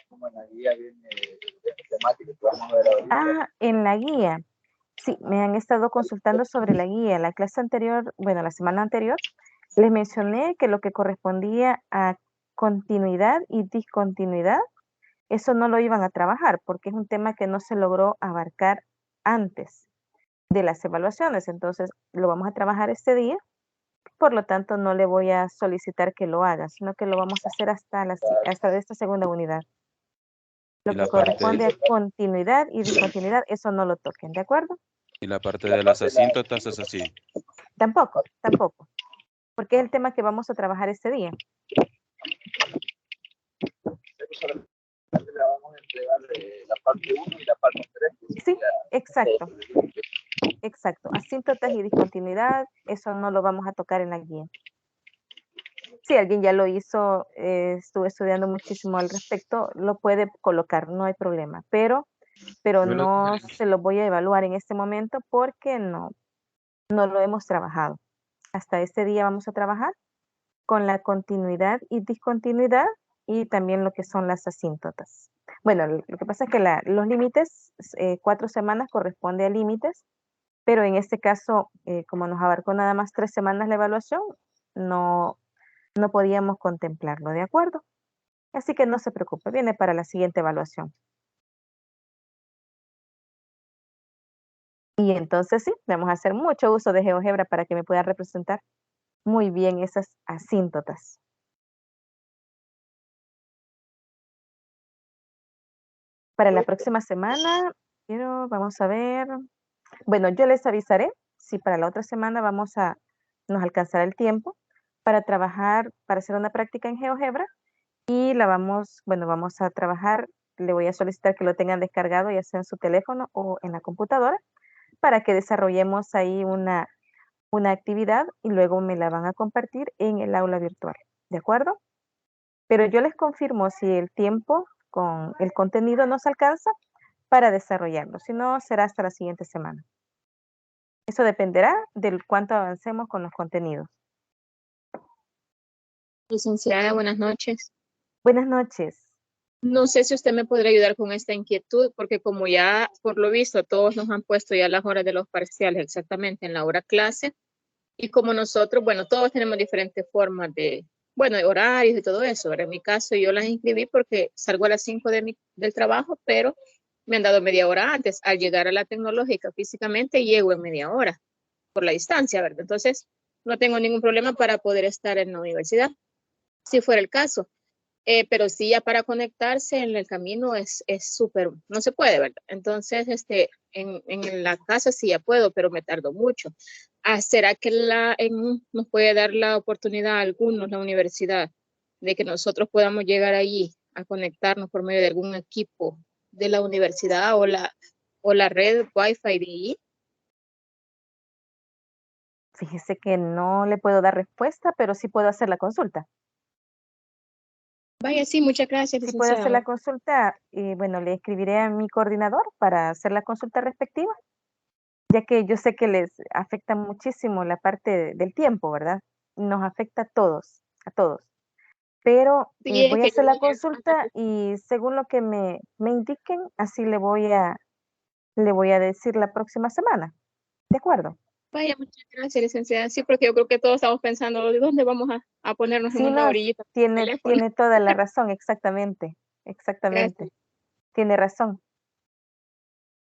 Como en la guía viene temática que vamos a ver ahorita. Ah, en la guía. Sí, me han estado consultando sobre la guía. La clase anterior, bueno, la semana anterior, les mencioné que lo que correspondía a continuidad y discontinuidad, eso no lo iban a trabajar porque es un tema que no se logró abarcar antes de las evaluaciones. Entonces, lo vamos a trabajar este día. Por lo tanto, no le voy a solicitar que lo haga, sino que lo vamos a hacer hasta de esta segunda unidad. Lo Y que la parte, corresponde a continuidad y discontinuidad, eso no lo toquen, ¿de acuerdo? y la parte de las asíntotas es así. Tampoco, tampoco, porque es el tema que vamos a trabajar este día. La vamos a entregar la parte 1 y la parte 3. Sí, exacto, exacto. Asíntotas y discontinuidad, eso no lo vamos a tocar en la guía. Si alguien ya lo hizo, estuve estudiando muchísimo al respecto, lo puede colocar, no hay problema, pero Yo lo- no se lo voy a evaluar en este momento porque no lo hemos trabajado. Hasta este día vamos a trabajar con la continuidad y discontinuidad y también lo que son las asíntotas. Bueno, lo que pasa es que los límites, 4 semanas corresponde a límites, pero en este caso, como nos abarcó nada más 3 semanas la evaluación, no, no podíamos contemplarlo, ¿de acuerdo? Así que no se preocupe, viene para la siguiente evaluación. Y entonces sí, vamos a hacer mucho uso de GeoGebra para que me pueda representar muy bien esas asíntotas. Para la próxima semana, vamos a ver. Bueno, yo les avisaré si para la otra semana nos alcanzará el tiempo para trabajar, para hacer una práctica en GeoGebra y vamos a trabajar, le voy a solicitar que lo tengan descargado ya sea en su teléfono o en la computadora para que desarrollemos ahí una actividad y luego me la van a compartir en el aula virtual, ¿de acuerdo? Pero yo les confirmo si el tiempo con el contenido nos alcanza para desarrollarlo, si no será hasta la siguiente semana. Eso dependerá del cuánto avancemos con los contenidos. Licenciada, buenas noches. Buenas noches. No sé si usted me podría ayudar con esta inquietud, porque como ya por lo visto todos nos han puesto ya las horas de los parciales exactamente en la hora clase, y como nosotros, bueno, todos tenemos diferentes formas de, bueno, de horarios y todo eso. Ahora, en mi caso, yo las inscribí porque salgo a las 5 del trabajo, pero me han dado media hora antes. Al llegar a la tecnológica físicamente, llego en media hora por la distancia, ¿verdad? Entonces, no tengo ningún problema para poder estar en la universidad, si fuera el caso. Pero sí, ya para conectarse en el camino es súper, no se puede, ¿verdad? Entonces, en la casa sí ya puedo, pero me tardo mucho. ¿Será que nos puede dar la oportunidad a algunos, la universidad, de que nosotros podamos llegar allí a conectarnos por medio de algún equipo de la universidad o la red Wi-Fi de allí? Fíjese que no le puedo dar respuesta, pero sí puedo hacer la consulta. Vaya, sí, muchas gracias, Si puedo hacer la licenciada. consulta, bueno, le escribiré a mi coordinador para hacer la consulta respectiva, ya que yo sé que les afecta muchísimo la parte del tiempo, ¿verdad? Nos afecta a todos. Pero Sí, es voy a que hacer la yo consulta y según lo que me indiquen, así le voy a decir la próxima semana. ¿De acuerdo? Vaya, muchas gracias, licenciada. Sí, porque yo creo que todos estamos pensando, ¿de dónde vamos a ponernos en Sí, una no, orillita del teléfono? tiene toda la razón, exactamente, exactamente. Gracias. Tiene razón.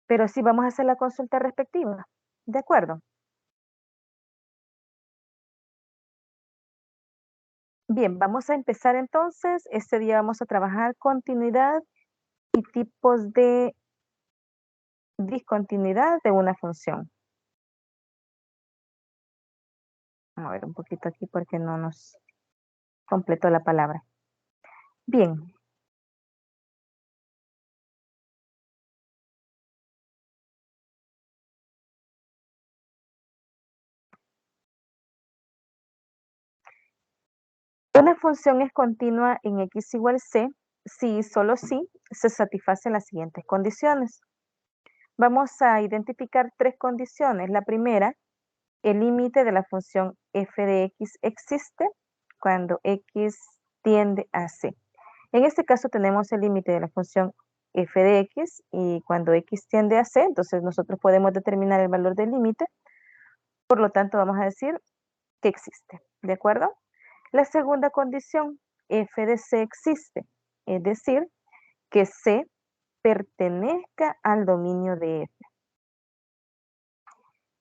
Pero sí vamos a hacer la consulta respectiva. ¿De acuerdo? Bien, vamos a empezar entonces. Este día vamos a trabajar continuidad y tipos de discontinuidad de una función. A ver un poquito aquí porque no nos completó la palabra. Bien. Una función es continua en x igual c si y solo si se satisfacen las siguientes condiciones. Vamos a identificar 3 condiciones. La primera, el límite de la función f de x existe cuando x tiende a c. En este caso tenemos el límite de la función f de x y cuando x tiende a c, entonces nosotros podemos determinar el valor del límite. Por lo tanto, vamos a decir que existe, ¿de acuerdo? La segunda condición, f de c existe, es decir, que c pertenezca al dominio de f.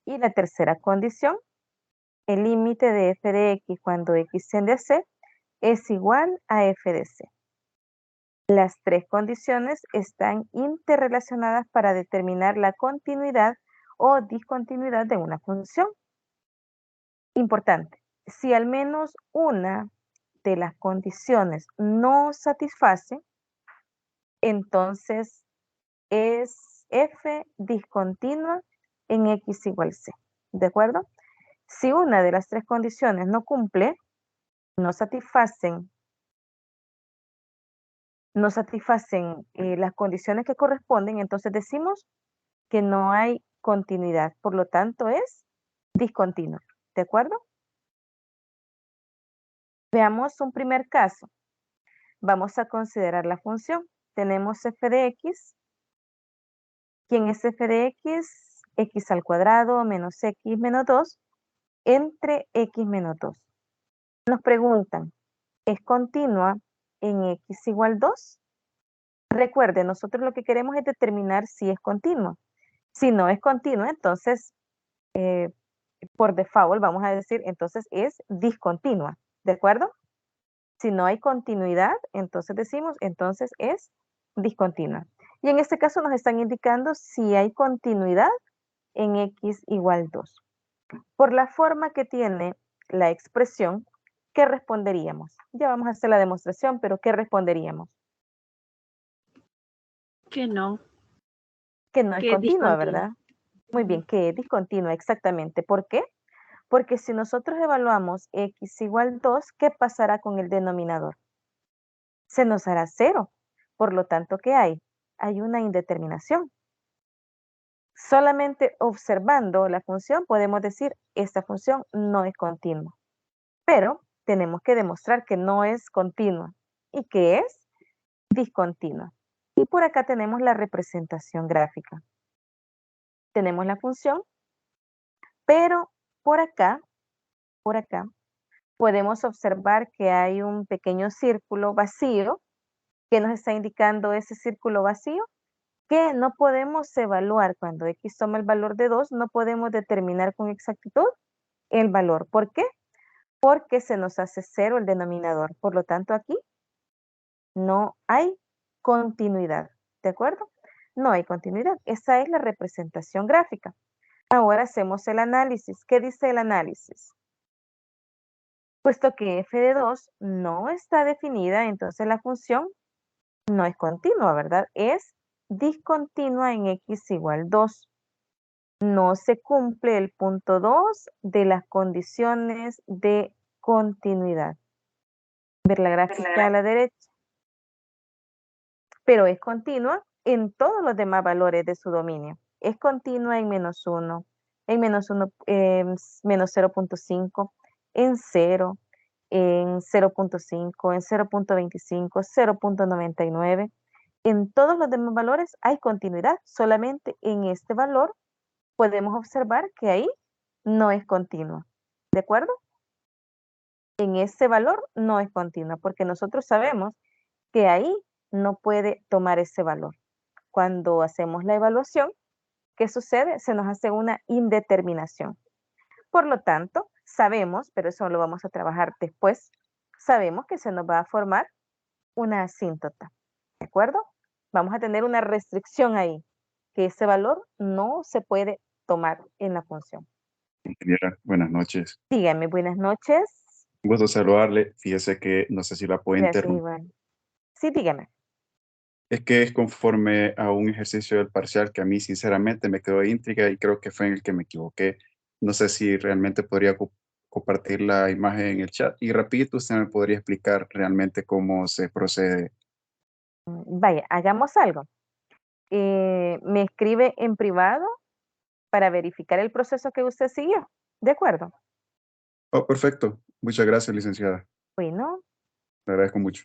Y la tercera condición, el límite de f de x cuando x tiende a c es igual a f de c. Las tres condiciones están interrelacionadas para determinar la continuidad o discontinuidad de una función. Importante, si al menos una de las condiciones no satisface, entonces es f discontinua en x igual c, ¿de acuerdo? Si una de las tres condiciones no cumple, no satisfacen las condiciones que corresponden, entonces decimos que no hay continuidad, por lo tanto es discontinua, ¿de acuerdo? Veamos un primer caso. Vamos a considerar la función. Tenemos f de x. ¿Quién es f de x? X al cuadrado menos x menos 2 entre x menos 2. Nos preguntan, ¿es continua en x igual 2? Recuerde, nosotros lo que queremos es determinar si es continua. Si no es continua, entonces por default vamos a decir entonces es discontinua, ¿de acuerdo? Si no hay continuidad, entonces decimos entonces es discontinua. Y en este caso nos están indicando si hay continuidad en x igual 2. Por la forma que tiene la expresión, ¿qué responderíamos? Ya vamos a hacer la demostración, pero ¿qué responderíamos? Que no. Que no es Que es continua, discontinua. ¿verdad? Muy bien, que es discontinua, exactamente. ¿Por qué? Porque si nosotros evaluamos x igual 2, ¿qué pasará con el denominador? Se nos hará 0. Por lo tanto, ¿qué hay? Hay una indeterminación. Solamente observando la función podemos decir, esta función no es continua. Pero tenemos que demostrar que no es continua y que es discontinua. Y por acá tenemos la representación gráfica. Tenemos la función, pero por acá, podemos observar que hay un pequeño círculo vacío que nos está indicando ese círculo vacío que no podemos evaluar cuando x toma el valor de 2, no podemos determinar con exactitud el valor. ¿Por qué? Porque se nos hace 0 el denominador. Por lo tanto, aquí no hay continuidad. ¿De acuerdo? No hay continuidad. Esa es la representación gráfica. Ahora hacemos el análisis. ¿Qué dice el análisis? Puesto que f de 2 no está definida, entonces la función no es continua, ¿verdad? Es discontinua en x igual 2. No se cumple el punto 2 de las condiciones de continuidad. Ver la gráfica a la derecha. Pero es continua en todos los demás valores de su dominio. Es continua en menos 1, en menos 1, menos 0.5, en 0, en 0.5, en 0.25, 0.99. En todos los demás valores hay continuidad. Solamente en este valor podemos observar que ahí no es continua. ¿De acuerdo? En ese valor no es continua porque nosotros sabemos que ahí no puede tomar ese valor. Cuando hacemos la evaluación, ¿qué sucede? Se nos hace una indeterminación. Por lo tanto, sabemos, pero eso lo vamos a trabajar después, sabemos que se nos va a formar una asíntota. ¿De acuerdo? Vamos a tener una restricción ahí, que ese valor no se puede tomar en la función. Ingeniera, buenas noches. Dígame, buenas noches. Un gusto saludarle. Fíjese que no sé si la puedo Gracias, interrumpir. Iván. Sí, dígame. Es que es conforme a un ejercicio del parcial que a mí sinceramente me quedó de intriga y creo que fue en el que me equivoqué. No sé si realmente podría compartir la imagen en el chat y rapidito usted me podría explicar realmente cómo se procede. Vaya, hagamos algo. Me escribe en privado para verificar el proceso que usted siguió. ¿De acuerdo? Oh, perfecto. Muchas gracias, licenciada. Bueno, Le agradezco mucho.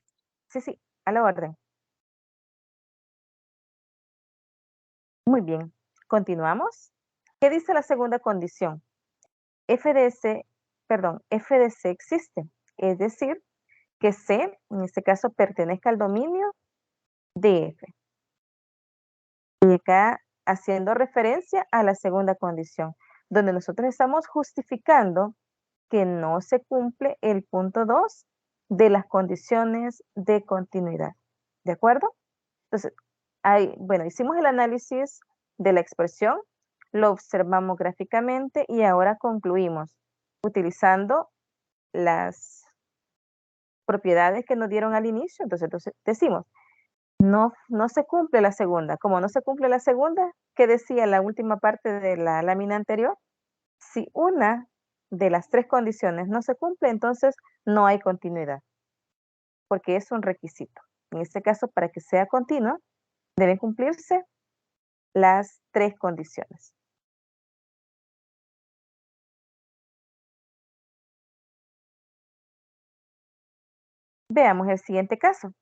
sí, sí. A la orden. Muy bien. Continuamos. ¿Qué dice la segunda condición? f de C existe. Es decir, que C, en este caso, pertenezca al dominio de F. Y acá haciendo referencia a la segunda condición, donde nosotros estamos justificando que no se cumple el punto 2 de las condiciones de continuidad. ¿De acuerdo? Entonces, bueno, hicimos el análisis de la expresión, lo observamos gráficamente y ahora concluimos utilizando las propiedades que nos dieron al inicio. Entonces decimos, no se cumple la segunda. Como no se cumple la segunda, ¿qué decía la última parte de la lámina anterior? Si una de las tres condiciones no se cumple, entonces no hay continuidad, porque es un requisito. En este caso, para que sea continua, deben cumplirse las tres condiciones. Veamos el siguiente caso.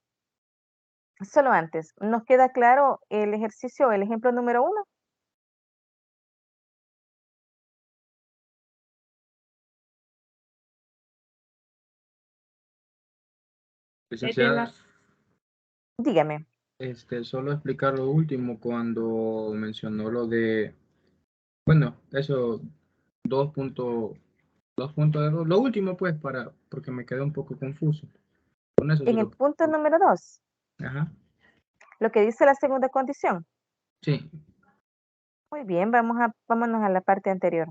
Solo antes, ¿nos queda claro el ejercicio, el ejemplo número 1? Licenciada, Dígame. solo explicar lo último cuando mencionó lo de, bueno, eso 2.2, lo último pues porque me quedé un poco confuso. Con eso En el solo. punto número 2, Ajá, lo que dice la segunda condición. sí. Muy bien, vámonos a la parte anterior.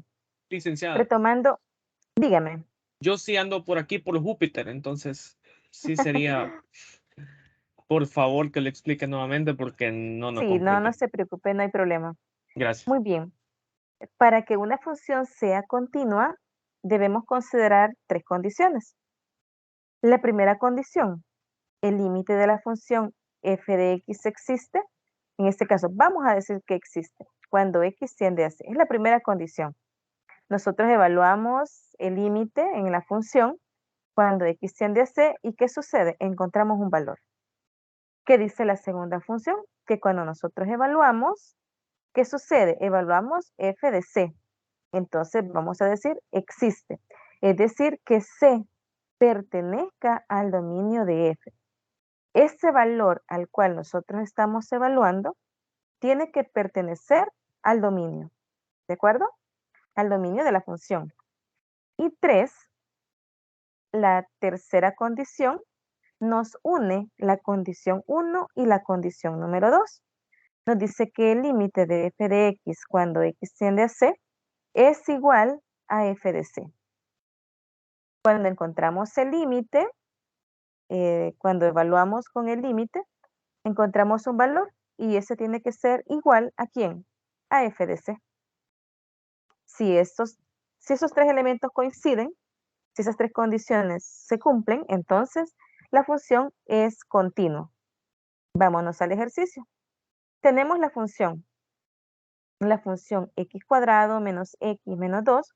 Licenciada, Retomando, dígame. yo sí ando por aquí por Júpiter, entonces sí sería, por favor, que lo explique nuevamente porque no Sí, no comprendí. se preocupe, no hay problema. Gracias. Muy bien. Para que una función sea continua, debemos considerar tres condiciones. La primera condición, el límite de la función f de x existe. En este caso, vamos a decir que existe cuando x tiende a c. Es la primera condición. Nosotros evaluamos el límite en la función cuando x tiende a c. ¿Y qué sucede? Encontramos un valor. ¿Qué dice la segunda función? Que cuando nosotros evaluamos, ¿qué sucede? Evaluamos f de c. Entonces vamos a decir existe. Es decir, que C pertenezca al dominio de F. Ese valor al cual nosotros estamos evaluando tiene que pertenecer al dominio. ¿De acuerdo? Al dominio de la función. Y 3, la tercera condición, nos une la condición 1 y la condición número 2. Nos dice que el límite de f de x cuando x tiende a c es igual a f de c. Cuando encontramos el límite, cuando evaluamos con el límite, encontramos un valor y ese tiene que ser igual ¿a quién? A f de c. Si esos tres elementos coinciden, si esas tres condiciones se cumplen, entonces la función es continua. Vámonos al ejercicio. Tenemos la función x cuadrado menos x menos 2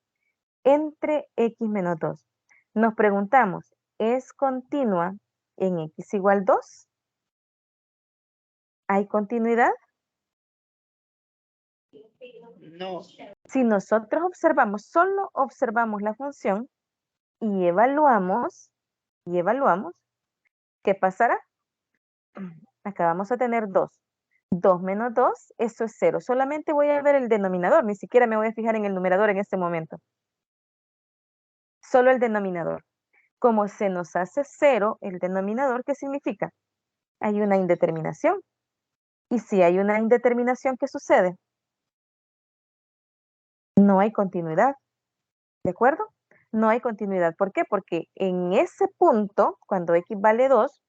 entre x menos 2. Nos preguntamos, ¿es continua en x igual 2? ¿Hay continuidad? No. Si nosotros observamos, solo observamos la función y evaluamos, ¿qué pasará? Acá vamos a tener 2. 2 menos 2, eso es 0. Solamente voy a ver el denominador, ni siquiera me voy a fijar en el numerador en este momento. Solo el denominador. Como se nos hace 0 el denominador, ¿qué significa? Hay una indeterminación. Y si hay una indeterminación, ¿qué sucede? No hay continuidad. ¿De acuerdo? No hay continuidad. ¿Por qué? Porque en ese punto, cuando x vale 2,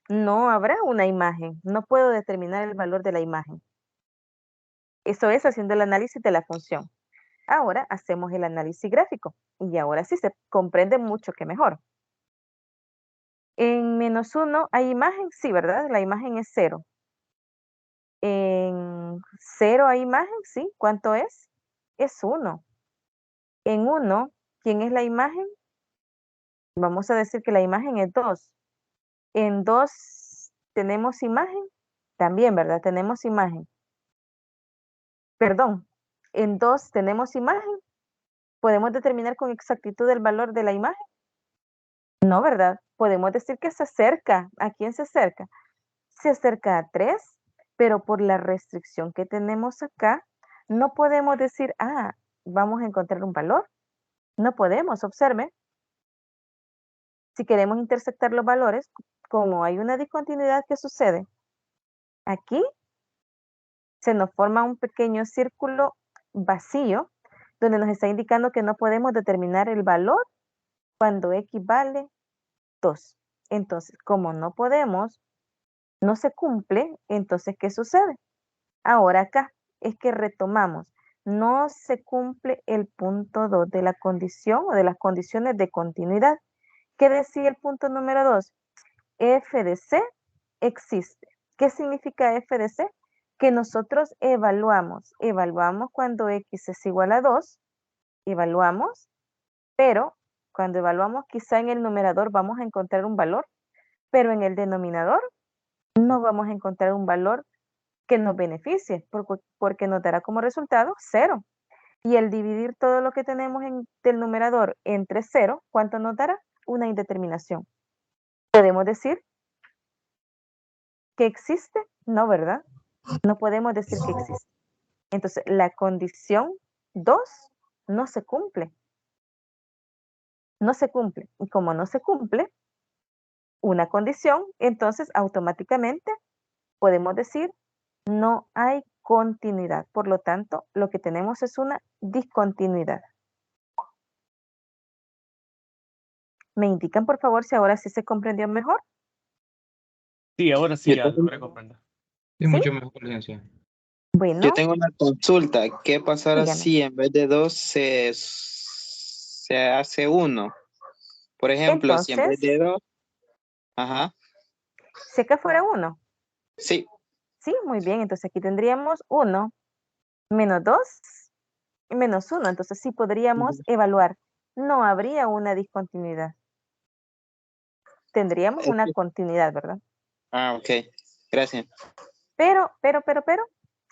no habrá una imagen. No puedo determinar el valor de la imagen. Eso es haciendo el análisis de la función. Ahora hacemos el análisis gráfico. Y ahora sí se comprende mucho que mejor. En menos 1 hay imagen, sí, ¿verdad? La imagen es 0. En 0 hay imagen, sí. ¿Cuánto es? Es 1. En 1, ¿quién es la imagen? Vamos a decir que la imagen es 2. En 2 tenemos imagen. También, ¿verdad? Tenemos imagen. Perdón, en 2 tenemos imagen. ¿Podemos determinar con exactitud el valor de la imagen? No, ¿verdad? Podemos decir que se acerca. ¿A quién se acerca? Se acerca a 3, pero por la restricción que tenemos acá, no podemos decir, vamos a encontrar un valor. No podemos, observe. Si queremos intersectar los valores, como hay una discontinuidad que sucede, aquí se nos forma un pequeño círculo vacío donde nos está indicando que no podemos determinar el valor cuando x vale 2. Entonces, como no podemos, no se cumple, entonces, ¿qué sucede? Ahora acá es que retomamos. No se cumple el punto 2 de la condición o de las condiciones de continuidad. ¿Qué decía el punto número 2? F de C existe. ¿Qué significa F de C? Que nosotros evaluamos. Evaluamos cuando X es igual a 2. Evaluamos, pero cuando evaluamos quizá en el numerador vamos a encontrar un valor, pero en el denominador no vamos a encontrar un valor que nos beneficie, porque nos dará como resultado 0. Y el dividir todo lo que tenemos del numerador entre 0, ¿cuánto nos dará? Una indeterminación. ¿Podemos decir que existe? No, ¿verdad? No podemos decir que existe. Entonces, la condición 2 no se cumple. No se cumple. Y como no se cumple una condición, entonces automáticamente podemos decir no hay continuidad. Por lo tanto, lo que tenemos es una discontinuidad. ¿Me indican, por favor, si ahora sí se comprendió mejor? Sí, ahora sí ya logré comprender. Sí, ¿Sí? mucho mejor, licenciado. Bueno, Yo tengo una consulta. ¿Qué pasará dígame. si en vez de 2 se hace 1? Por ejemplo, si en vez Entonces, de 2, ajá, sé que fuera 1. sí, Sí, muy bien. Entonces aquí tendríamos 1 menos 2 y menos 1. Entonces sí podríamos evaluar. No habría una discontinuidad. Tendríamos una continuidad, ¿verdad? ok, gracias. Pero,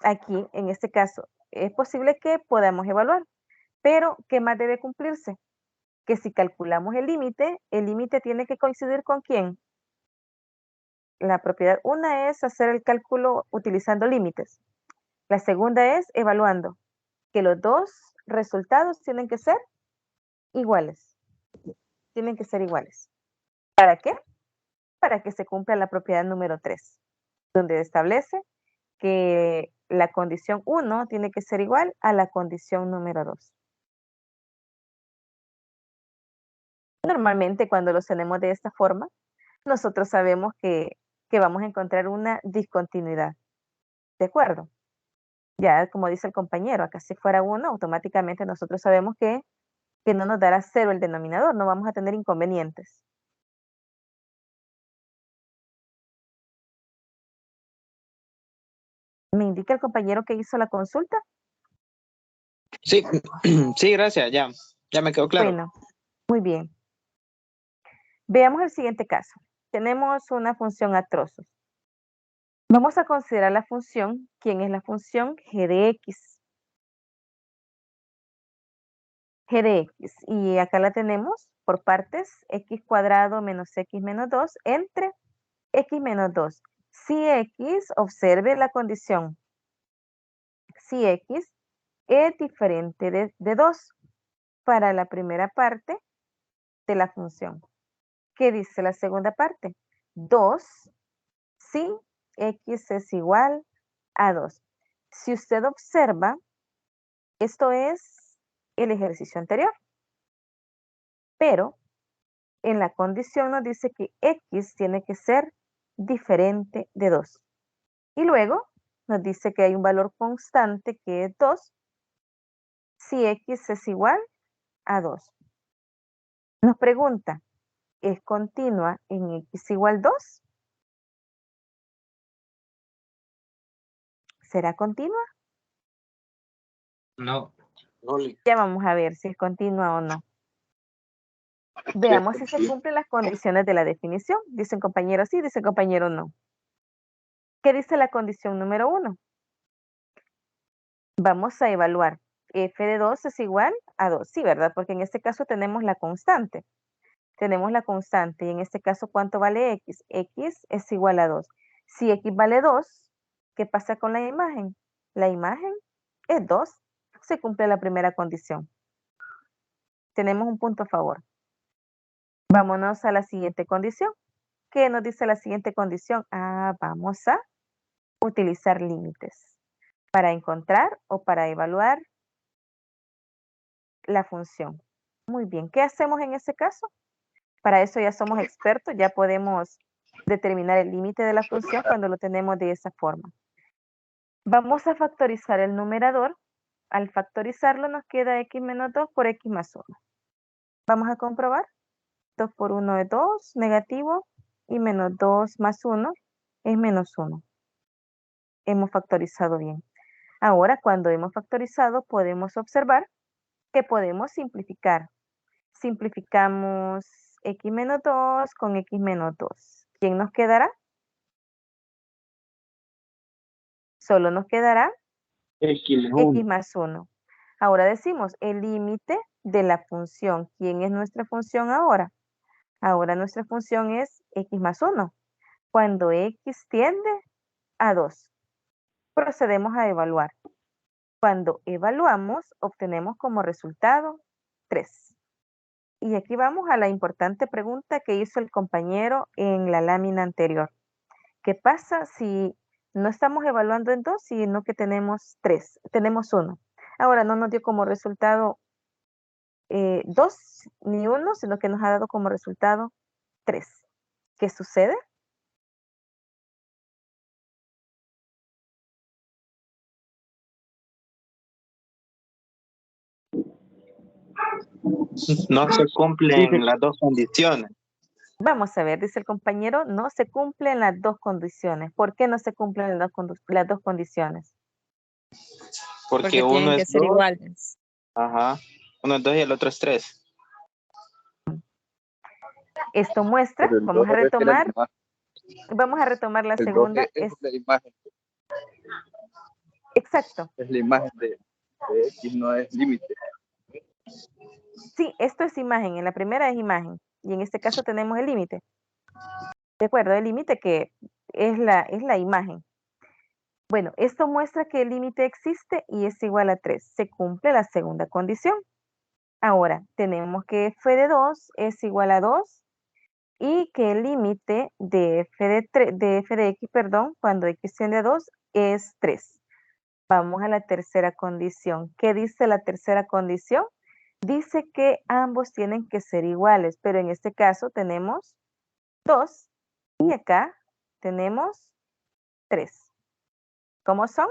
aquí, en este caso, es posible que podamos evaluar. Pero, ¿qué más debe cumplirse? Que si calculamos el límite tiene que coincidir ¿con quién? La propiedad. Una es hacer el cálculo utilizando límites. La segunda es evaluando. Que los dos resultados tienen que ser iguales. Tienen que ser iguales. ¿Para qué? Para que se cumpla la propiedad número 3, donde establece que la condición 1 tiene que ser igual a la condición número 2. Normalmente cuando los tenemos de esta forma, nosotros sabemos que vamos a encontrar una discontinuidad. ¿De acuerdo? Ya como dice el compañero, acá si fuera 1, automáticamente nosotros sabemos que no nos dará 0 el denominador, no vamos a tener inconvenientes. ¿Me indica el compañero que hizo la consulta? Sí, sí, gracias, ya me quedó claro. Bueno, muy bien. Veamos el siguiente caso. Tenemos una función a trozos. Vamos a considerar la función, ¿quién es la función? G de X. G de X. Y acá la tenemos por partes, X cuadrado menos X menos 2 entre X menos 2. Si X, observe la condición. Si X es diferente de 2 para la primera parte de la función. ¿Qué dice la segunda parte? 2 si X es igual a 2. Si usted observa, esto es el ejercicio anterior, pero en la condición nos dice que X tiene que ser diferente de 2. Y luego nos dice que hay un valor constante que es 2 si X es igual a 2. Nos pregunta, ¿es continua en X igual 2? ¿Será continua? No. Ya vamos a ver si es continua o no. Veamos si se cumplen las condiciones de la definición. Dicen compañero sí, dice compañero no. ¿Qué dice la condición número 1? Vamos a evaluar. F de 2 es igual a 2. Sí, ¿verdad? Porque en este caso tenemos la constante. Tenemos la constante. Y en este caso, ¿cuánto vale X? X es igual a 2. Si X vale 2, ¿qué pasa con la imagen? La imagen es 2. Se cumple la primera condición. Tenemos un punto a favor. Vámonos a la siguiente condición. ¿Qué nos dice la siguiente condición? Vamos a utilizar límites para encontrar o para evaluar la función. Muy bien, ¿qué hacemos en ese caso? Para eso ya somos expertos, ya podemos determinar el límite de la función cuando lo tenemos de esa forma. Vamos a factorizar el numerador. Al factorizarlo nos queda x menos 2 por x más 1. Vamos a comprobar. 2 por 1 es 2, negativo, y menos 2 más 1 es menos 1. Hemos factorizado bien. Ahora, cuando hemos factorizado, podemos observar que podemos simplificar. Simplificamos x menos 2 con x menos 2. ¿Quién nos quedará? Solo nos quedará X x más 1. Ahora decimos el límite de la función. ¿Quién es nuestra función ahora? Ahora nuestra función es x más 1. Cuando x tiende a 2. Procedemos a evaluar. Cuando evaluamos, obtenemos como resultado 3. Y aquí vamos a la importante pregunta que hizo el compañero en la lámina anterior. ¿Qué pasa si no estamos evaluando en 2, sino que tenemos 3? Tenemos 1. Ahora no nos dio como resultado 2 ni 1, sino que nos ha dado como resultado 3. ¿Qué sucede? No se cumplen las dos condiciones. Vamos a ver, dice el compañero, no se cumplen las dos condiciones. ¿Por qué no se cumplen las dos condiciones? Porque uno tienen que es ser 2. iguales. Ajá. Uno es 2 y el otro es 3. Esto muestra, Pero el vamos a 2 es la retomar, imagen. la El 2 segunda. es la imagen. Exacto. Es la imagen de X, no es límite. Sí, esto es imagen, en la primera es imagen, y en este caso tenemos el límite. De acuerdo, el límite que es la imagen. Bueno, esto muestra que el límite existe y es igual a 3. Se cumple la segunda condición. Ahora, tenemos que f de 2 es igual a 2 y que el límite de f de x, cuando x tiende a 2 es 3. Vamos a la tercera condición. ¿Qué dice la tercera condición? Dice que ambos tienen que ser iguales, pero en este caso tenemos 2 y acá tenemos 3. ¿Cómo son?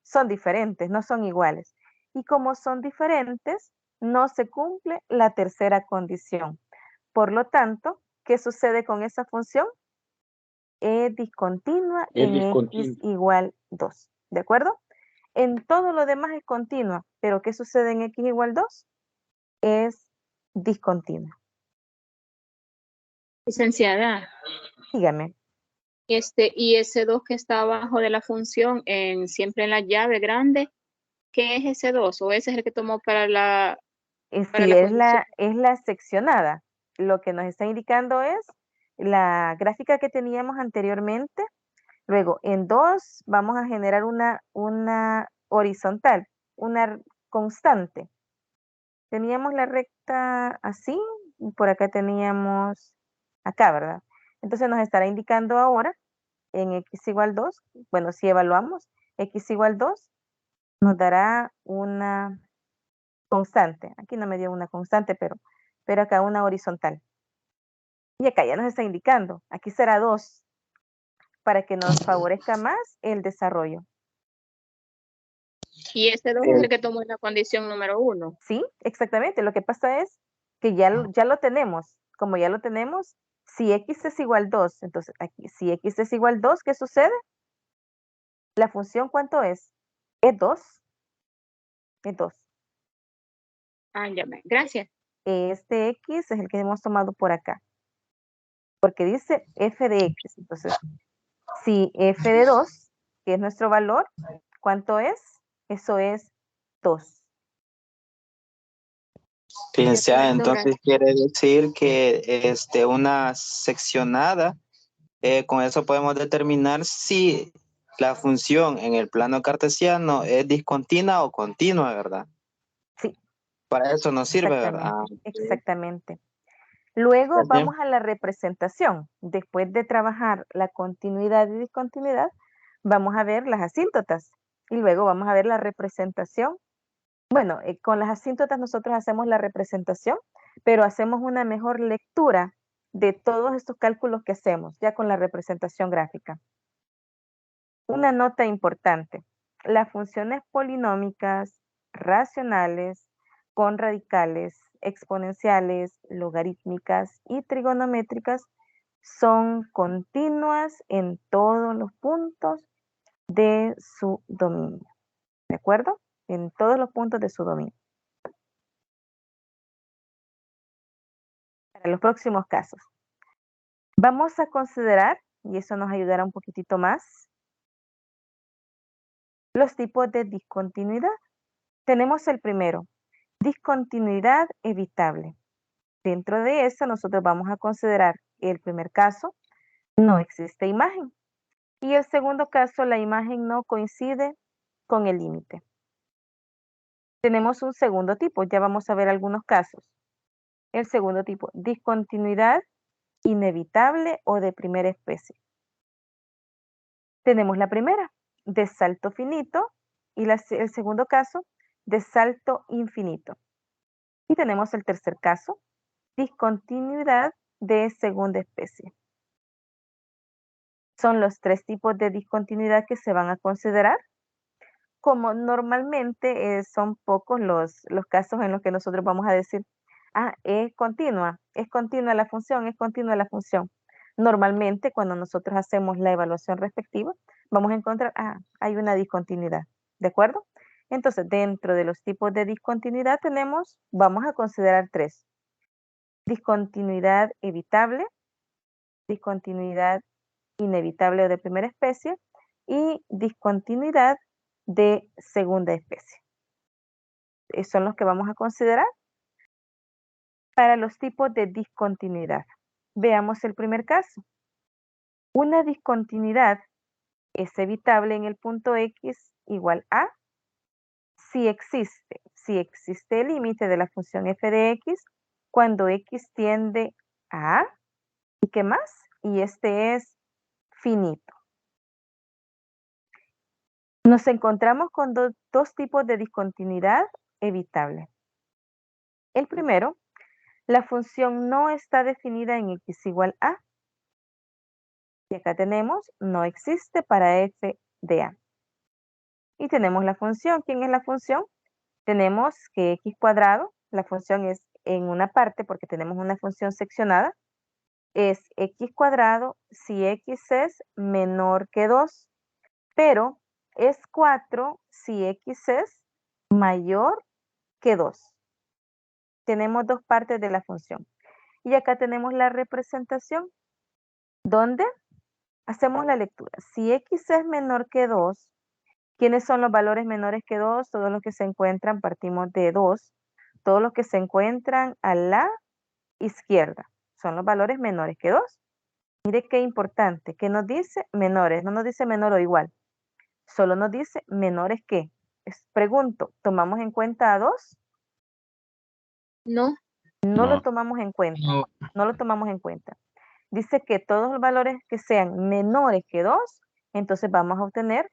Son diferentes, no son iguales. Y como son diferentes, no se cumple la tercera condición. Por lo tanto, ¿qué sucede con esa función? Es discontinua en x igual 2. ¿De acuerdo? En todo lo demás es continua, pero ¿qué sucede en x igual 2? Es discontinua. Licenciada, Dígame. y ese 2 que está abajo de la función, siempre en la llave grande, ¿qué es ese 2? ¿O ese es el que tomó para la Sí, condición? es la seccionada. Lo que nos está indicando es la gráfica que teníamos anteriormente. Luego, en 2 vamos a generar una horizontal, una constante. Teníamos la recta así, y por acá teníamos acá, ¿verdad? Entonces nos estará indicando ahora en x igual 2, bueno, si evaluamos x igual 2, nos dará una constante. Aquí no me dio una constante, pero acá una horizontal. Y acá ya nos está indicando, aquí será 2, para que nos favorezca más el desarrollo. Y ese 2 es el que tomó en la condición número 1. Sí, exactamente. Lo que pasa es que ya lo tenemos. Como ya lo tenemos, si x es igual 2, entonces aquí, si x es igual 2, ¿qué sucede? La función, ¿cuánto es? Es 2. Es 2. Gracias. Este x es el que hemos tomado por acá. Porque dice f de x. Entonces, Si f de 2, que es nuestro valor, ¿cuánto es? Eso es 2. Fíjense, Doctora, entonces quiere decir que una seccionada, con eso podemos determinar si la función en el plano cartesiano es discontinua o continua, ¿verdad? Sí, Para eso nos sirve, ¿verdad? exactamente, exactamente. Luego Gracias. vamos a la representación. Después de trabajar la continuidad y discontinuidad, vamos a ver las asíntotas y luego vamos a ver la representación. Bueno, con las asíntotas nosotros hacemos la representación, pero hacemos una mejor lectura de todos estos cálculos que hacemos ya con la representación gráfica. Una nota importante. Las funciones polinómicas, racionales, con radicales, exponenciales, logarítmicas y trigonométricas son continuas en todos los puntos de su dominio. ¿De acuerdo? En todos los puntos de su dominio. Para los próximos casos. Vamos a considerar, y eso nos ayudará un poquitito más, los tipos de discontinuidad. Tenemos el primero, discontinuidad evitable. Dentro de eso nosotros vamos a considerar el primer caso, no existe imagen. Y el segundo caso, la imagen no coincide con el límite. Tenemos un segundo tipo, ya vamos a ver algunos casos. El segundo tipo, discontinuidad inevitable o de primera especie. Tenemos la primera, de salto finito, y el segundo caso, de salto infinito. Y tenemos el tercer caso, discontinuidad de segunda especie. Son los tres tipos de discontinuidad que se van a considerar. Como normalmente son pocos los casos en los que nosotros vamos a decir, es continua la función, es continua la función. Normalmente cuando nosotros hacemos la evaluación respectiva, vamos a encontrar, hay una discontinuidad, ¿de acuerdo? Entonces, dentro de los tipos de discontinuidad vamos a considerar tres. Discontinuidad evitable, discontinuidad inevitable o de primera especie y discontinuidad de segunda especie. Esos son los que vamos a considerar para los tipos de discontinuidad. Veamos el primer caso. Una discontinuidad es evitable en el punto X igual a si existe el límite de la función f de X cuando X tiende a ¿y qué más? Y este es finito. Nos encontramos con dos tipos de discontinuidad evitable. El primero, la función no está definida en X igual a. Y acá tenemos, no existe para f de a. Y tenemos la función. ¿Quién es la función? Tenemos que x cuadrado, la función es en una parte porque tenemos una función seccionada, es x cuadrado si x es menor que 2, pero es 4 si x es mayor que 2. Tenemos dos partes de la función. Y acá tenemos la representación, donde hacemos la lectura. Si x es menor que 2, ¿quiénes son los valores menores que 2? Todos los que se encuentran, partimos de 2, todos los que se encuentran a la izquierda son los valores menores que 2. Mire qué importante, que nos dice menores, no nos dice menor o igual, solo nos dice menores que. Pregunto, ¿tomamos en cuenta a 2? no, No lo No. tomamos en cuenta, No. no lo tomamos en cuenta. Dice que todos los valores que sean menores que 2, entonces vamos a obtener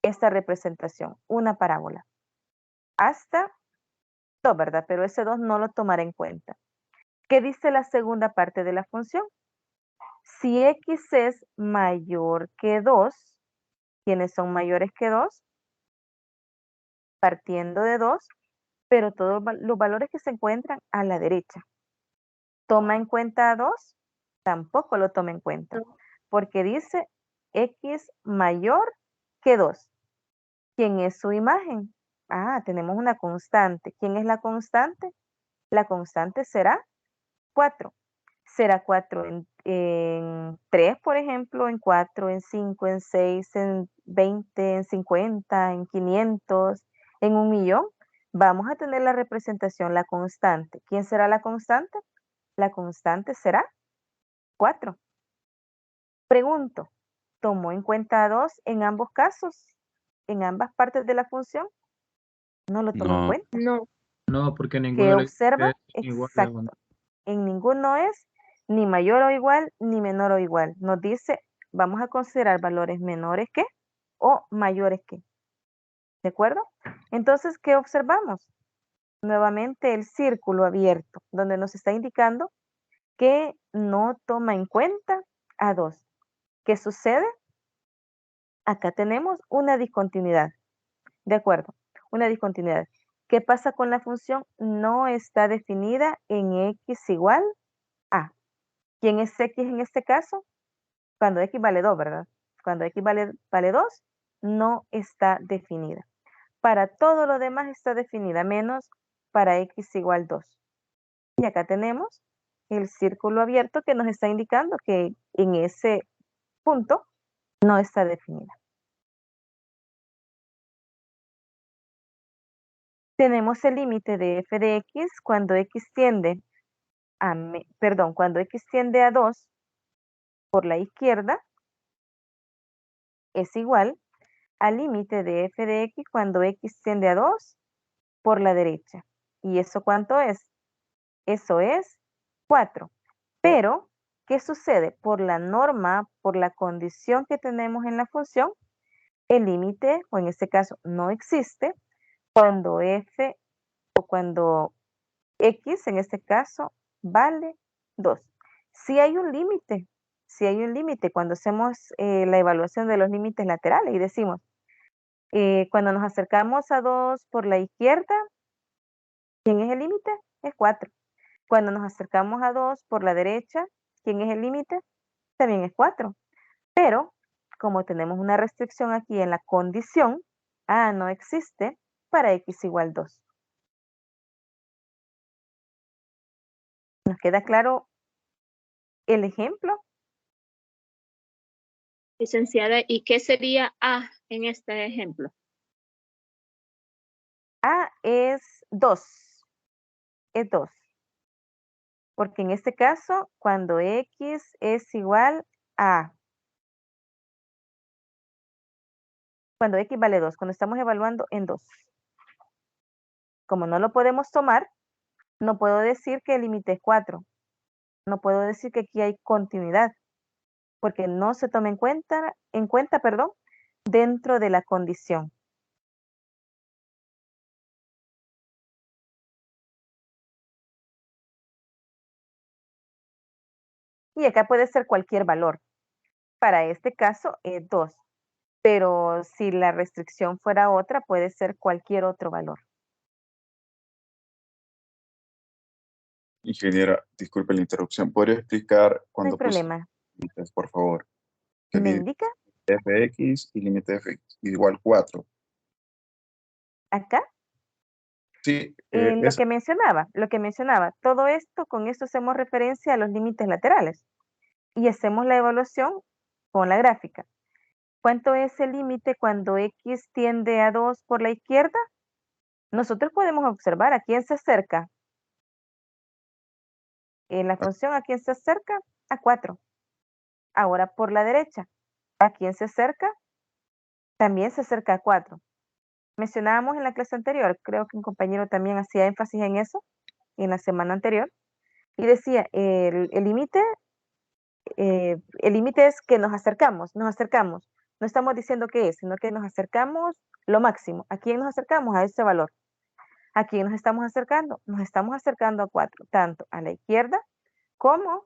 esta representación, una parábola. Hasta 2, ¿verdad? Pero ese 2 no lo tomará en cuenta. ¿Qué dice la segunda parte de la función? Si x es mayor que 2, ¿quiénes son mayores que 2? Partiendo de 2, pero todos los valores que se encuentran a la derecha. ¿Toma en cuenta a 2? Tampoco lo toma en cuenta, porque dice x mayor que 2. ¿Quién es su imagen? Tenemos una constante. ¿Quién es la constante? La constante será 4. Será 4 en 3, por ejemplo, en 4, en 5, en 6, en 20, en 50, en 500, en 1.000.000, vamos a tener la representación, la constante. ¿Quién será la constante? La constante será 4. Pregunto, ¿tomó en cuenta 2 en ambos casos? ¿En ambas partes de la función? No lo tomó en No, cuenta. No, No, porque ninguno ¿Qué de los observa? es igual. Exacto. En ninguno es ni mayor o igual, ni menor o igual. Nos dice, vamos a considerar valores menores que o mayores que. ¿De acuerdo? Entonces, ¿qué observamos? Nuevamente el círculo abierto, donde nos está indicando que no toma en cuenta a 2. ¿Qué sucede? Acá tenemos una discontinuidad. ¿De acuerdo? Una discontinuidad. ¿Qué pasa con la función? No está definida en x igual a. ¿Quién es x en este caso? Cuando x vale 2, ¿verdad? Cuando x vale 2, no está definida. Para todo lo demás está definida, menos para x igual 2. Y acá tenemos el círculo abierto que nos está indicando que en ese punto no está definida. Tenemos el límite de f de x cuando x tiende a, cuando x tiende a 2 por la izquierda es igual al límite de f de x cuando x tiende a 2 por la derecha. ¿Y eso cuánto es? Eso es 4. Pero, ¿qué sucede? Por la norma, por la condición que tenemos en la función, el límite, o en este caso no existe, cuando f o cuando x en este caso vale 2. Si hay un límite, cuando hacemos la evaluación de los límites laterales y decimos, cuando nos acercamos a 2 por la izquierda, ¿quién es el límite? Es 4. Cuando nos acercamos a 2 por la derecha, ¿quién es el límite? También es 4. Pero, como tenemos una restricción aquí en la condición, A no existe para x igual 2. ¿Nos queda claro el ejemplo? licenciada, ¿y qué sería A en este ejemplo? A es 2. Es 2. Porque en este caso, cuando x es igual a, cuando x vale 2, cuando estamos evaluando en 2. Como no lo podemos tomar, no puedo decir que el límite es 4. No puedo decir que aquí hay continuidad, porque no se toma en cuenta, dentro de la condición. Y acá puede ser cualquier valor. Para este caso es 2. Pero si la restricción fuera otra, puede ser cualquier otro valor. Ingeniera, disculpe la interrupción. ¿Podría explicar No hay cuando puse problema. límites, por favor? Que ¿Me límite indica? fx y límite f igual 4. Acá. Sí, Lo que mencionaba, todo esto, con esto hacemos referencia a los límites laterales y hacemos la evaluación con la gráfica. ¿Cuánto es el límite cuando x tiende a 2 por la izquierda? Nosotros podemos observar a quién se acerca. En la función, ¿a quién se acerca? A 4. Ahora por la derecha, ¿a quién se acerca? También se acerca a 4. Mencionábamos en la clase anterior, creo que un compañero también hacía énfasis en eso, en la semana anterior, y decía, el límite es que nos acercamos. No estamos diciendo qué es, sino que nos acercamos lo máximo. ¿A quién nos acercamos? A ese valor. ¿A quién nos estamos acercando? Nos estamos acercando a 4, tanto a la izquierda como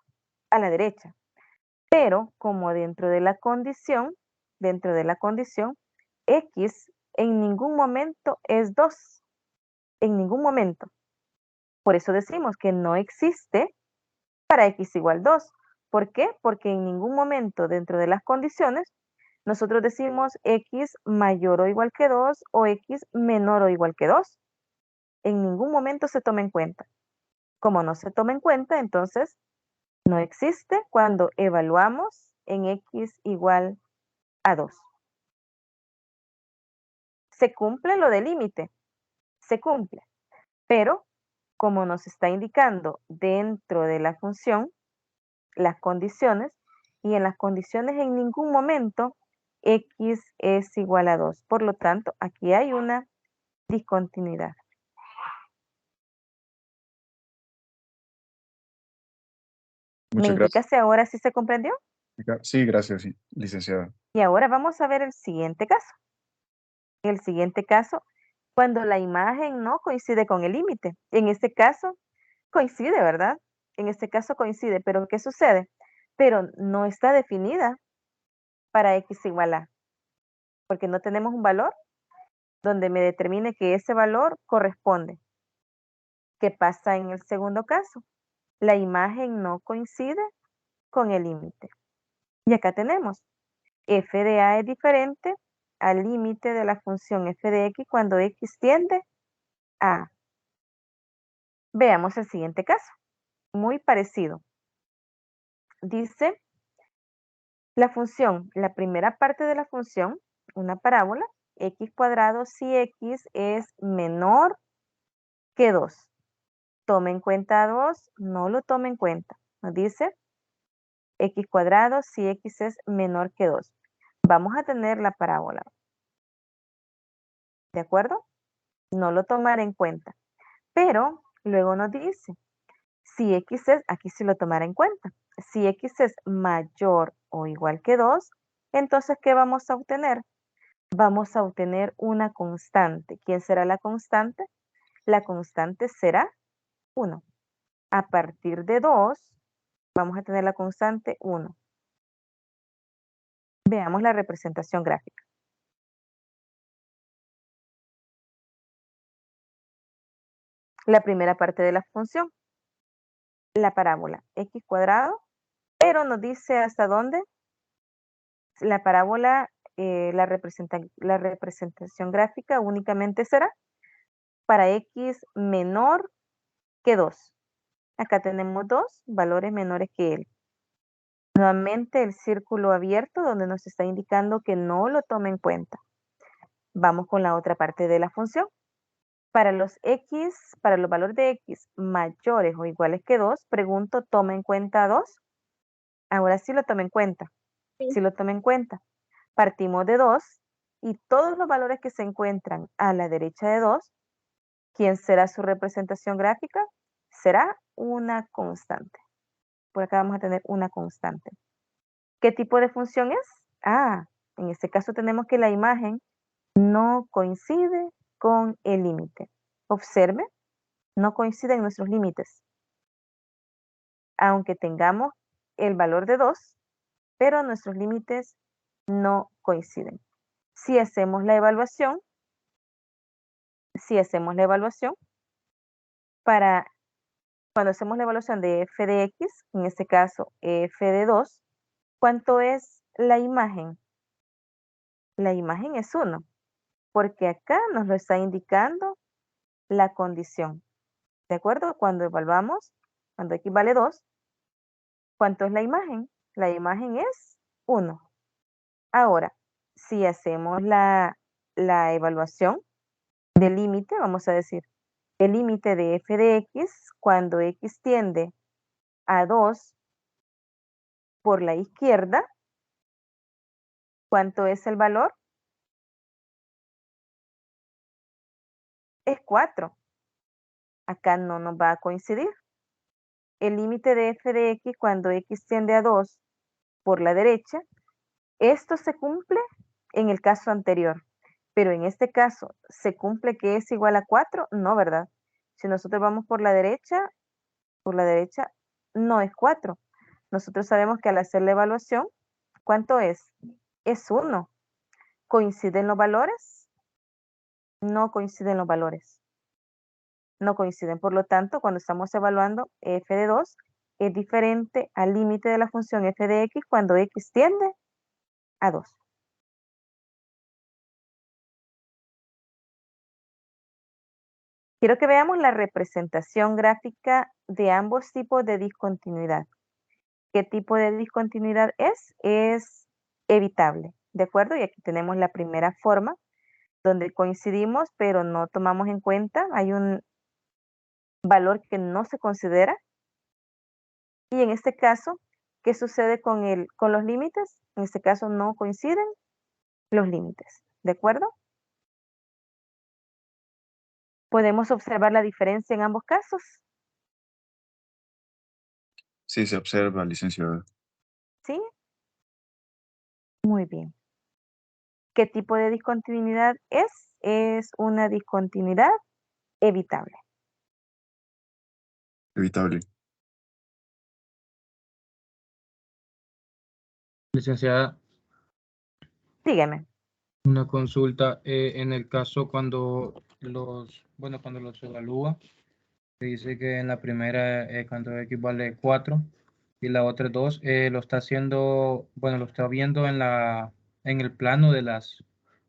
a la derecha. Pero como dentro de la condición, x en ningún momento es 2. En ningún momento. Por eso decimos que no existe para x igual 2. ¿Por qué? Porque en ningún momento dentro de las condiciones nosotros decimos x mayor o igual que 2 o x menor o igual que 2. En ningún momento se toma en cuenta. Como no se toma en cuenta, entonces No existe cuando evaluamos en x igual a 2. Se cumple lo del límite, se cumple, pero como nos está indicando dentro de la función las condiciones, y en las condiciones en ningún momento x es igual a 2. Por lo tanto, aquí hay una discontinuidad. ¿Me Muchas indica gracias. si ahora sí se comprendió? Sí, gracias, sí, licenciada. Y ahora vamos a ver el siguiente caso. El siguiente caso, cuando la imagen no coincide con el límite. En este caso, coincide, ¿verdad? En este caso coincide, pero ¿qué sucede? Pero no está definida para x igual a, porque no tenemos un valor donde me determine que ese valor corresponde. ¿Qué pasa en el segundo caso? La imagen no coincide con el límite. Y acá tenemos, f de a es diferente al límite de la función f de x cuando x tiende a. Veamos el siguiente caso, muy parecido. Dice, la función, la primera parte de la función, una parábola, x cuadrado si x es menor que 2. Tome en cuenta 2, no lo tome en cuenta. Nos dice x cuadrado si x es menor que 2. Vamos a tener la parábola. ¿De acuerdo? No lo tomaré en cuenta. Pero luego nos dice, si x es, aquí sí lo tomará en cuenta. Si x es mayor o igual que 2, entonces, ¿qué vamos a obtener? Vamos a obtener una constante. ¿Quién será la constante? La constante será 1. A partir de 2, vamos a tener la constante 1. Veamos la representación gráfica. La primera parte de la función, la parábola x cuadrado, pero nos dice hasta dónde la parábola, la representación gráfica únicamente será para x menor que 2. Acá tenemos 2 valores menores que él. Nuevamente el círculo abierto donde nos está indicando que no lo tome en cuenta. Vamos con la otra parte de la función. Para los valores de x mayores o iguales que 2, pregunto, ¿toma en cuenta 2? Ahora sí lo toma en cuenta. Sí. Sí lo toma en cuenta. Partimos de 2 y todos los valores que se encuentran a la derecha de 2, ¿quién será su representación gráfica? Será una constante. Por acá vamos a tener una constante. ¿Qué tipo de función es? En este caso tenemos que la imagen no coincide con el límite. Observe, no coinciden nuestros límites. Aunque tengamos el valor de 2, pero nuestros límites no coinciden. Si hacemos la evaluación, cuando hacemos la evaluación de f de x, en este caso f de 2, ¿cuánto es la imagen? La imagen es 1, porque acá nos lo está indicando la condición. ¿De acuerdo? Cuando evaluamos, cuando x vale 2, ¿cuánto es la imagen? La imagen es 1. Ahora, si hacemos la evaluación del límite, vamos a decir, el límite de f de x, cuando x tiende a 2 por la izquierda, ¿cuánto es el valor? Es 4. Acá no nos va a coincidir. El límite de f de x cuando x tiende a 2 por la derecha, esto se cumple en el caso anterior, pero en este caso, ¿se cumple que es igual a 4? No, ¿verdad? Si nosotros vamos por la derecha no es 4. Nosotros sabemos que al hacer la evaluación, ¿cuánto es? Es 1. ¿Coinciden los valores? No coinciden los valores. No coinciden. Por lo tanto, cuando estamos evaluando f de 2, es diferente al límite de la función f de x cuando x tiende a 2. Quiero que veamos la representación gráfica de ambos tipos de discontinuidad. ¿Qué tipo de discontinuidad es? Es evitable, ¿de acuerdo? Y aquí tenemos la primera forma donde coincidimos, pero no tomamos en cuenta, hay un valor que no se considera. Y en este caso, ¿qué sucede con los límites? En este caso no coinciden los límites, ¿de acuerdo? ¿Podemos observar la diferencia en ambos casos? Sí, se observa, licenciado. ¿Sí? Muy bien. ¿Qué tipo de discontinuidad es? Es una discontinuidad evitable. Evitable. Licenciada, Dígame. una consulta. En el caso cuando los evalúa, se dice que en la primera, cuando X vale 4 y la otra 2, lo está haciendo, bueno, lo está viendo en el plano de las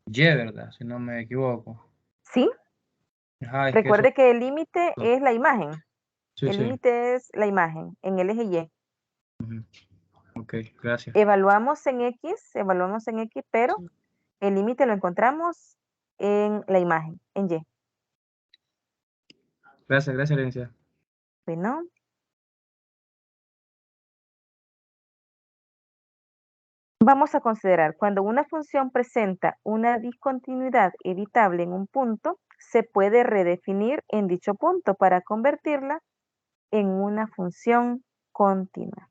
Y, ¿verdad? Si no me equivoco. ¿Sí? Ajá, es que eso. Recuerde que el límite es la imagen. Sí, El sí. límite es la imagen en el eje Y. Ujú. Ok, gracias. Evaluamos en X, pero el límite lo encontramos en la imagen, en Y. Gracias, licenciada. Bueno. Vamos a considerar, cuando una función presenta una discontinuidad evitable en un punto, se puede redefinir en dicho punto para convertirla en una función continua.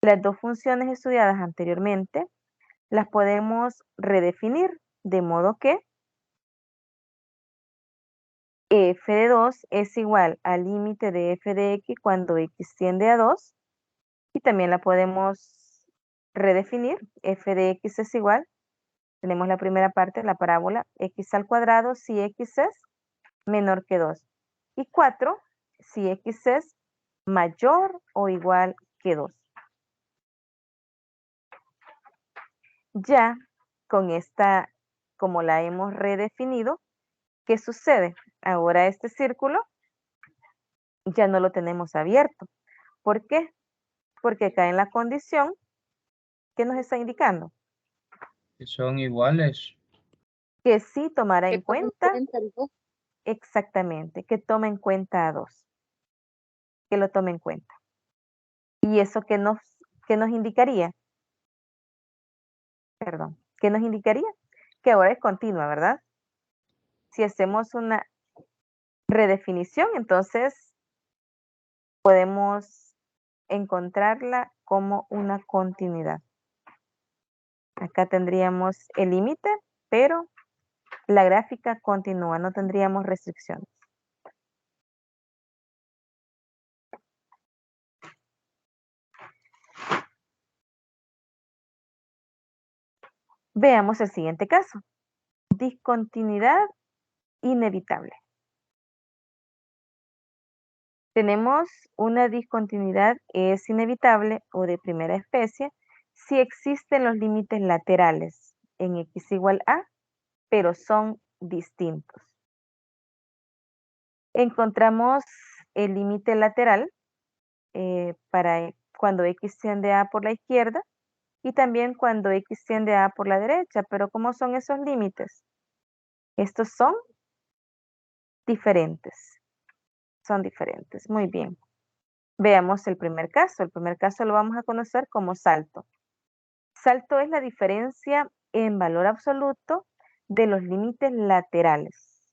Las dos funciones estudiadas anteriormente las podemos redefinir de modo que f de 2 es igual al límite de f de x cuando x tiende a 2 y también la podemos redefinir, f de x es igual, tenemos la primera parte, la parábola x al cuadrado si x es menor que 2 y 4 si x es mayor o igual que 2. Ya con esta, como la hemos redefinido, ¿qué sucede? Ahora este círculo ya no lo tenemos abierto. ¿Por qué? Porque acá en la condición, ¿qué nos está indicando? Que son iguales. Que sí tomará Que en tome en cuenta, cuenta el dos. exactamente, que tome en cuenta a 2, que lo tome en cuenta. ¿Y eso qué nos indicaría? Perdón, ¿qué nos indicaría? Que ahora es continua, ¿verdad? Si hacemos una redefinición, entonces podemos encontrarla como una continuidad. Acá tendríamos el límite, pero la gráfica continúa, no tendríamos restricciones. Veamos el siguiente caso. Discontinuidad inevitable. Tenemos una discontinuidad es inevitable o de primera especie si existen los límites laterales en x igual a, pero son distintos. Encontramos el límite lateral para cuando x tiende a por la izquierda y también cuando x tiende a por la derecha, pero ¿cómo son esos límites? Estos son diferentes. Son diferentes. Muy bien. Veamos el primer caso. El primer caso lo vamos a conocer como salto. Salto es la diferencia en valor absoluto de los límites laterales.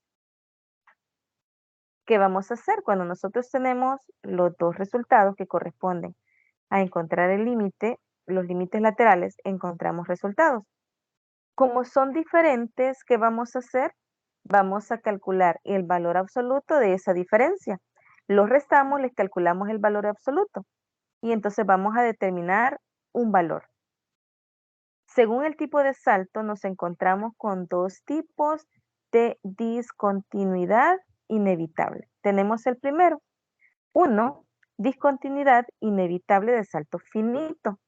¿Qué vamos a hacer cuando nosotros tenemos los dos resultados que corresponden a encontrar el límite, los límites laterales, encontramos resultados? Como son diferentes, ¿qué vamos a hacer? Vamos a calcular el valor absoluto de esa diferencia. Los restamos, les calculamos el valor absoluto y entonces vamos a determinar un valor. Según el tipo de salto, nos encontramos con dos tipos de discontinuidad inevitable. Tenemos el primero. Uno, discontinuidad inevitable de salto finito.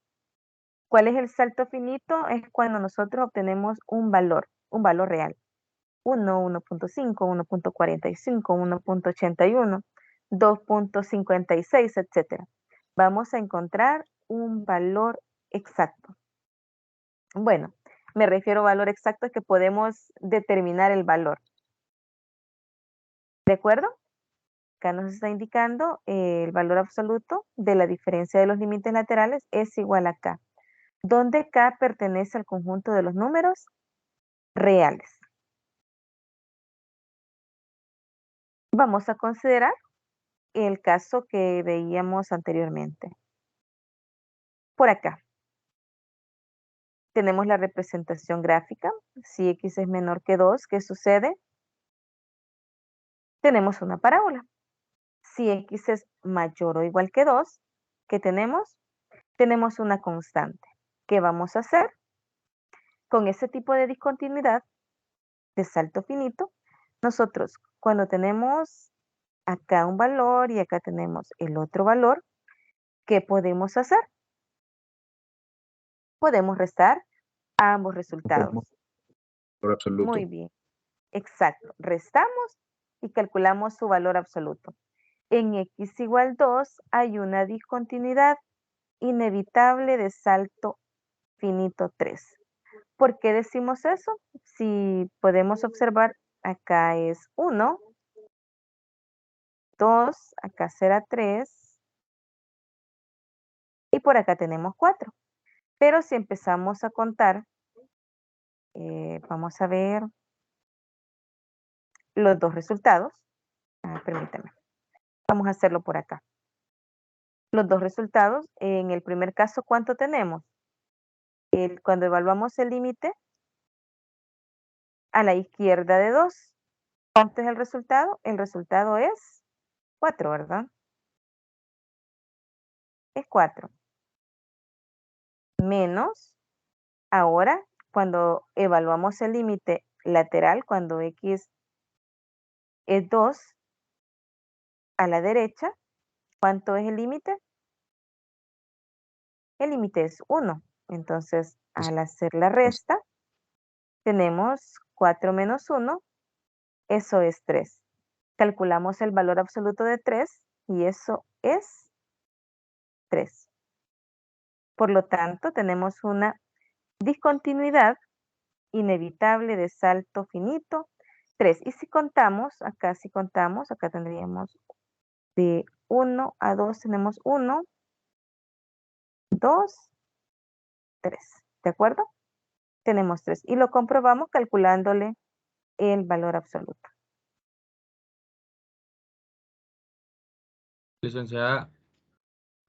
¿Cuál es el salto finito? Es cuando nosotros obtenemos un valor real. 1, 1.5, 1.45, 1.81, 2.56, etc. vamos a encontrar un valor exacto. Bueno, me refiero a valor exacto que podemos determinar el valor. ¿De acuerdo? Acá nos está indicando el valor absoluto de la diferencia de los límites laterales es igual a K, donde K pertenece al conjunto de los números reales. Vamos a considerar el caso que veíamos anteriormente. Por acá tenemos la representación gráfica. Si X es menor que 2, ¿qué sucede? Tenemos una parábola. Si X es mayor o igual que 2, ¿qué tenemos? Tenemos una constante. ¿Qué vamos a hacer? Con ese tipo de discontinuidad de salto finito, nosotros cuando tenemos acá un valor y acá tenemos el otro valor, ¿qué podemos hacer? Podemos restar ambos resultados. Por absoluto. Muy bien. Exacto. Restamos y calculamos su valor absoluto. En X igual 2 hay una discontinuidad inevitable de salto finito 3. ¿Por qué decimos eso? Si podemos observar, acá es 1, 2, acá será 3 y por acá tenemos 4. Pero si empezamos a contar, vamos a ver los dos resultados. Permítame. Vamos a hacerlo por acá. Los dos resultados, en el primer caso, ¿cuánto tenemos? Cuando evaluamos el límite, a la izquierda de 2. ¿Cuánto es el resultado? El resultado es 4, ¿verdad? Es 4. Menos, ahora, cuando evaluamos el límite lateral, cuando X es 2, a la derecha, ¿cuánto es el límite? El límite es 1. Entonces, al hacer la resta, tenemos 4 menos 1, eso es 3. Calculamos el valor absoluto de 3 y eso es 3. Por lo tanto, tenemos una discontinuidad inevitable de salto finito 3. Y si contamos, acá tendríamos de 1 a 2, tenemos 1, 2, 3. ¿De acuerdo? Tenemos 3. Y lo comprobamos calculándole el valor absoluto. Licenciada,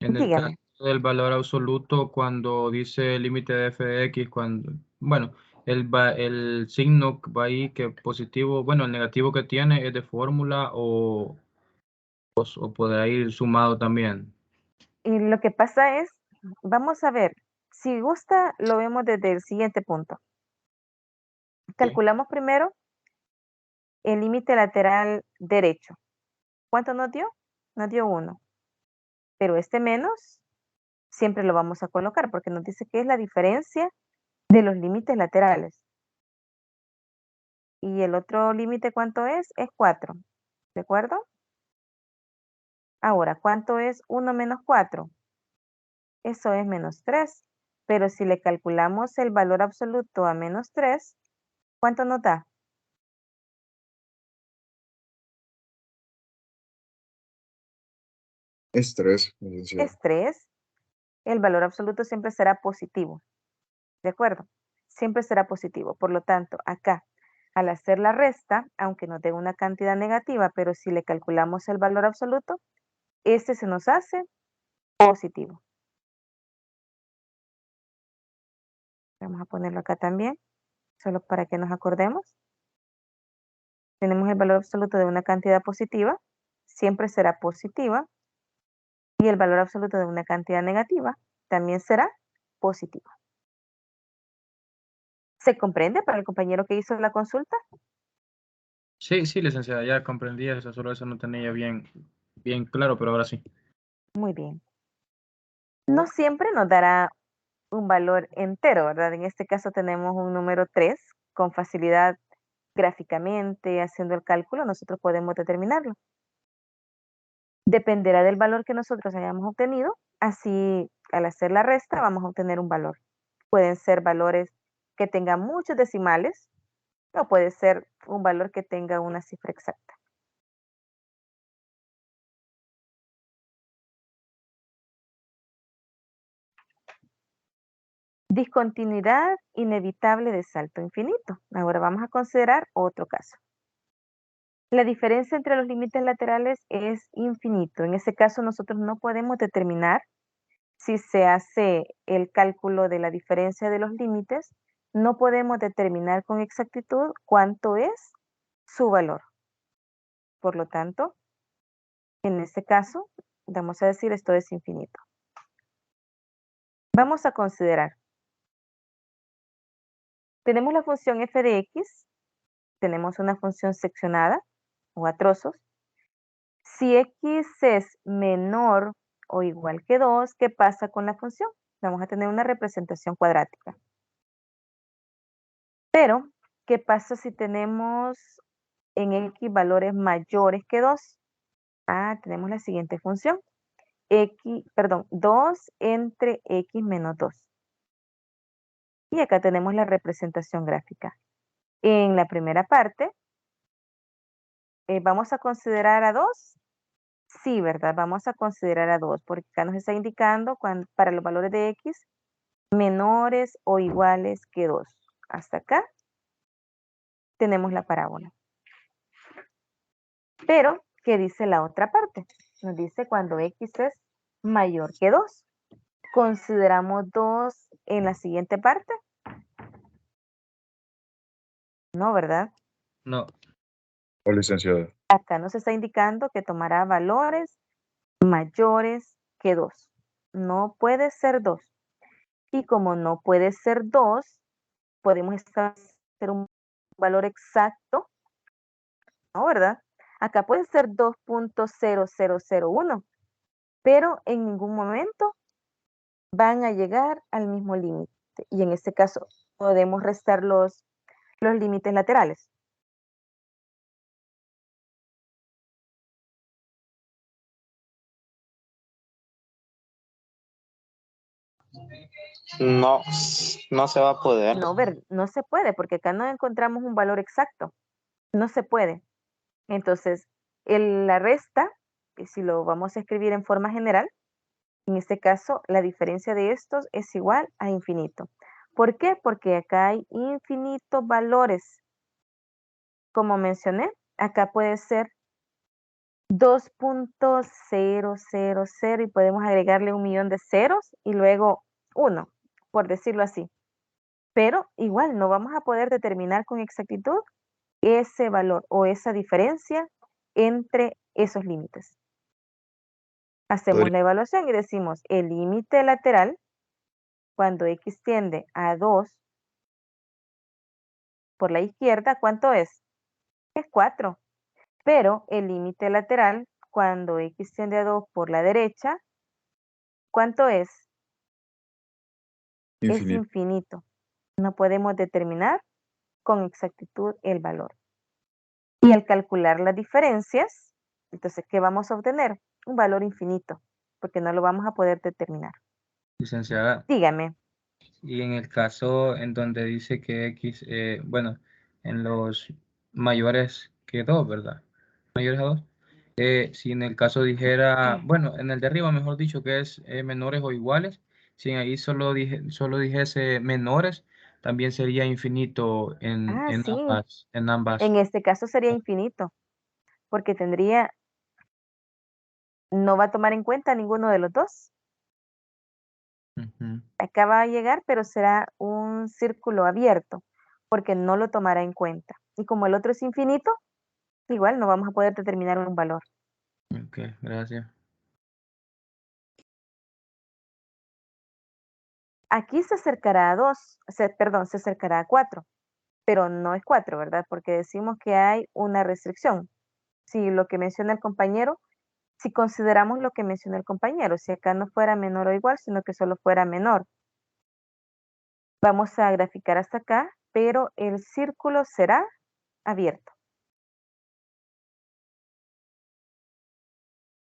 en el Dígame. caso del valor absoluto, cuando dice límite de f de x, bueno, el signo va ahí que positivo, bueno, el negativo que tiene es de fórmula o podrá ir sumado también. Y lo que pasa es, vamos a ver, si gusta, lo vemos desde el siguiente punto. Calculamos primero el límite lateral derecho. ¿Cuánto nos dio? Nos dio 1. Pero este menos siempre lo vamos a colocar porque nos dice que es la diferencia de los límites laterales. Y el otro límite, ¿cuánto es? Es 4. ¿De acuerdo? Ahora, ¿cuánto es 1 menos 4? Eso es menos 3. Pero si le calculamos el valor absoluto a menos 3, ¿cuánto nos da? Es 3. Es 3. El valor absoluto siempre será positivo. ¿De acuerdo? Siempre será positivo. Por lo tanto, acá, al hacer la resta, aunque nos dé una cantidad negativa, pero si le calculamos el valor absoluto, este se nos hace positivo. Vamos a ponerlo acá también, solo para que nos acordemos. Tenemos el valor absoluto de una cantidad positiva, siempre será positiva. Y el valor absoluto de una cantidad negativa también será positivo. ¿Se comprende para el compañero que hizo la consulta? Sí, licenciada, ya comprendí eso, solo eso no tenía bien claro, pero ahora sí. Muy bien. No siempre nos dará un valor entero, ¿verdad? En este caso tenemos un número 3, con facilidad gráficamente, haciendo el cálculo, nosotros podemos determinarlo. Dependerá del valor que nosotros hayamos obtenido Así, al hacer la resta, vamos a obtener un valor. Pueden ser valores que tengan muchos decimales o puede ser un valor que tenga una cifra exacta. Discontinuidad inevitable de salto infinito. Ahora vamos a considerar otro caso. La diferencia entre los límites laterales es infinito. En ese caso nosotros no podemos determinar si se hace el cálculo de la diferencia de los límites, no podemos determinar con exactitud cuánto es su valor. Por lo tanto, en este caso, vamos a decir esto es infinito. Vamos a considerar. Tenemos la función f de x, tenemos una función seccionada o a trozos. Si x es menor o igual que 2, ¿qué pasa con la función? Vamos a tener una representación cuadrática. Pero, ¿qué pasa si tenemos en x valores mayores que 2? Tenemos la siguiente función. 2 entre x menos 2. Y acá tenemos la representación gráfica. En la primera parte, ¿vamos a considerar a 2? Sí, ¿verdad? Vamos a considerar a 2, porque acá nos está indicando para los valores de x menores o iguales que 2. Hasta acá tenemos la parábola. Pero, ¿qué dice la otra parte? Nos dice cuando x es mayor que 2. ¿Consideramos 2 en la siguiente parte? No, ¿verdad? No. O licenciado. Acá nos está indicando que tomará valores mayores que 2. No puede ser 2. Y como no puede ser 2, podemos establecer un valor exacto, ¿no? ¿Verdad? Acá puede ser 2.0001, pero en ningún momento van a llegar al mismo límite. Y en este caso podemos restar los límites laterales. No, no se va a poder. No se puede, porque acá no encontramos un valor exacto. No se puede. Entonces, la resta, si lo vamos a escribir en forma general, en este caso, la diferencia de estos es igual a infinito. ¿Por qué? Porque acá hay infinitos valores. Como mencioné, acá puede ser 2.000 y podemos agregarle 1.000.000 de ceros y luego 1, por decirlo así. Pero igual no vamos a poder determinar con exactitud ese valor o esa diferencia entre esos límites. Hacemos la evaluación y decimos el límite lateral cuando x tiende a 2 por la izquierda, ¿cuánto es? Es 4. Pero el límite lateral cuando x tiende a 2 por la derecha, ¿cuánto es? Es infinito. No podemos determinar con exactitud el valor. Y al calcular las diferencias, entonces, ¿qué vamos a obtener? Un valor infinito, porque no lo vamos a poder determinar. Licenciada. Dígame. Y en el caso en donde dice que x, bueno, en los mayores que 2, ¿verdad? Mayores a 2. Si en el caso dijera, bueno, en el de arriba, mejor dicho, que es menores o iguales, si ahí solo dijese menores, también sería infinito en Sí. ambas. En este caso sería infinito, porque no va a tomar en cuenta ninguno de los dos. Acá va a llegar, pero será un círculo abierto, porque no lo tomará en cuenta. Y como el otro es infinito, igual no vamos a poder determinar un valor. Ok, gracias. Aquí se acercará a 2, perdón, se acercará a 4, pero no es 4, ¿verdad? Porque decimos que hay una restricción. Si lo que menciona el compañero, si consideramos lo que menciona el compañero, si acá no fuera menor o igual, sino que solo fuera menor. Vamos a graficar hasta acá, pero el círculo será abierto.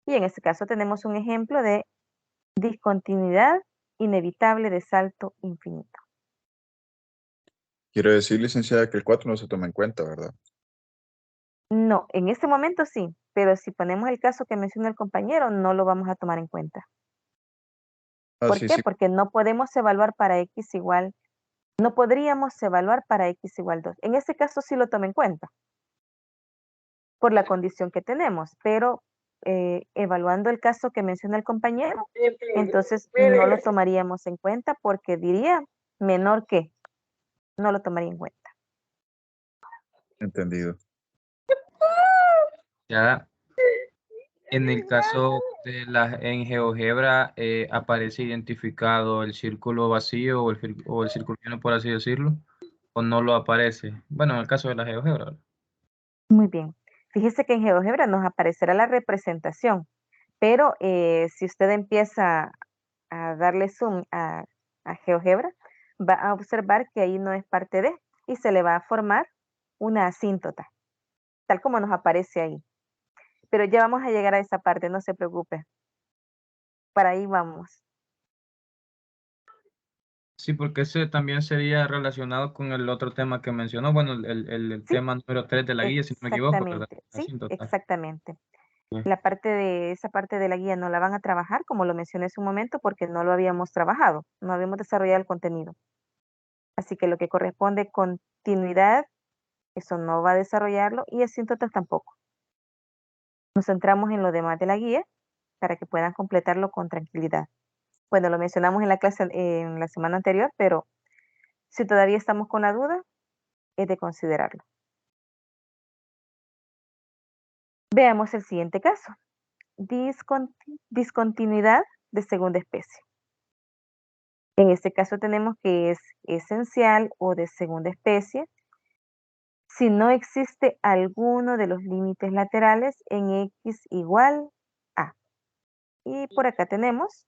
Y en este caso tenemos un ejemplo de Discontinuidad inevitable de salto infinito. Quiero decir, licenciada, que el 4 no se toma en cuenta, ¿verdad? No, en este momento sí, pero si ponemos el caso que menciona el compañero, no lo vamos a tomar en cuenta. Ah, ¿Por sí, qué? sí. Porque no podemos evaluar para x igual, no podríamos evaluar para x igual 2. En este caso sí lo toma en cuenta, por la condición que tenemos, pero evaluando el caso que menciona el compañero, entonces no lo tomaríamos en cuenta porque diría menor que, no lo tomaría en cuenta. Entendido. Ya en el caso de en GeoGebra aparece identificado el círculo vacío o el círculo lleno, por así decirlo, o no lo aparece. Bueno, en el caso de la GeoGebra, ¿verdad? Muy bien. Fíjese que en GeoGebra nos aparecerá la representación, pero si usted empieza a darle zoom a GeoGebra, va a observar que ahí no es parte de y se le va a formar una asíntota, tal como nos aparece ahí. Pero ya vamos a llegar a esa parte, no se preocupe. Para ahí vamos. Sí, porque ese también sería relacionado con el otro tema que mencionó, bueno, el Sí, tema número 3 de la guía, si no me equivoco, ¿verdad? exactamente, sí, Asíntota. exactamente. Ok. Esa parte de la guía no la van a trabajar, como lo mencioné hace un momento, porque no lo habíamos trabajado, no habíamos desarrollado el contenido. Así que lo que corresponde continuidad, eso no va a desarrollarlo, y asíntotas tampoco. Nos centramos en lo demás de la guía para que puedan completarlo con tranquilidad. Bueno, lo mencionamos en la clase en la semana anterior, pero si todavía estamos con la duda, es de considerarlo. Veamos el siguiente caso. Discontinuidad de segunda especie. En este caso tenemos que es esencial o de segunda especie si no existe alguno de los límites laterales en x igual a. Y por acá tenemos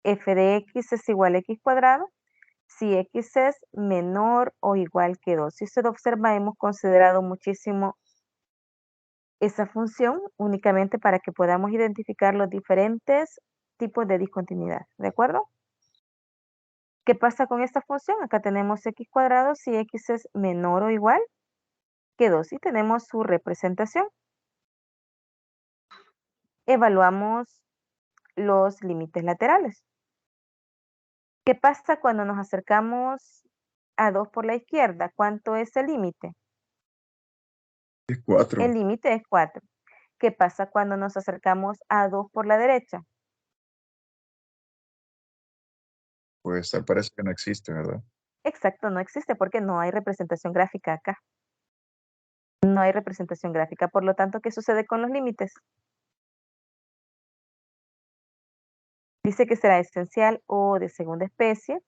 f de x es igual a x cuadrado si x es menor o igual que 2. Si usted observa, hemos considerado muchísimo esa función únicamente para que podamos identificar los diferentes tipos de discontinuidad, ¿de acuerdo? ¿Qué pasa con esta función? Acá tenemos x cuadrado si x es menor o igual que 2 y tenemos su representación. Evaluamos los límites laterales. ¿Qué pasa cuando nos acercamos a 2 por la izquierda? ¿Cuánto es el límite? Es 4. El límite es 4. ¿Qué pasa cuando nos acercamos a 2 por la derecha? Pues tal parece que no existe, ¿verdad? Exacto, no existe porque no hay representación gráfica acá. No hay representación gráfica. Por lo tanto, ¿qué sucede con los límites? Dice que será esencial o de segunda especie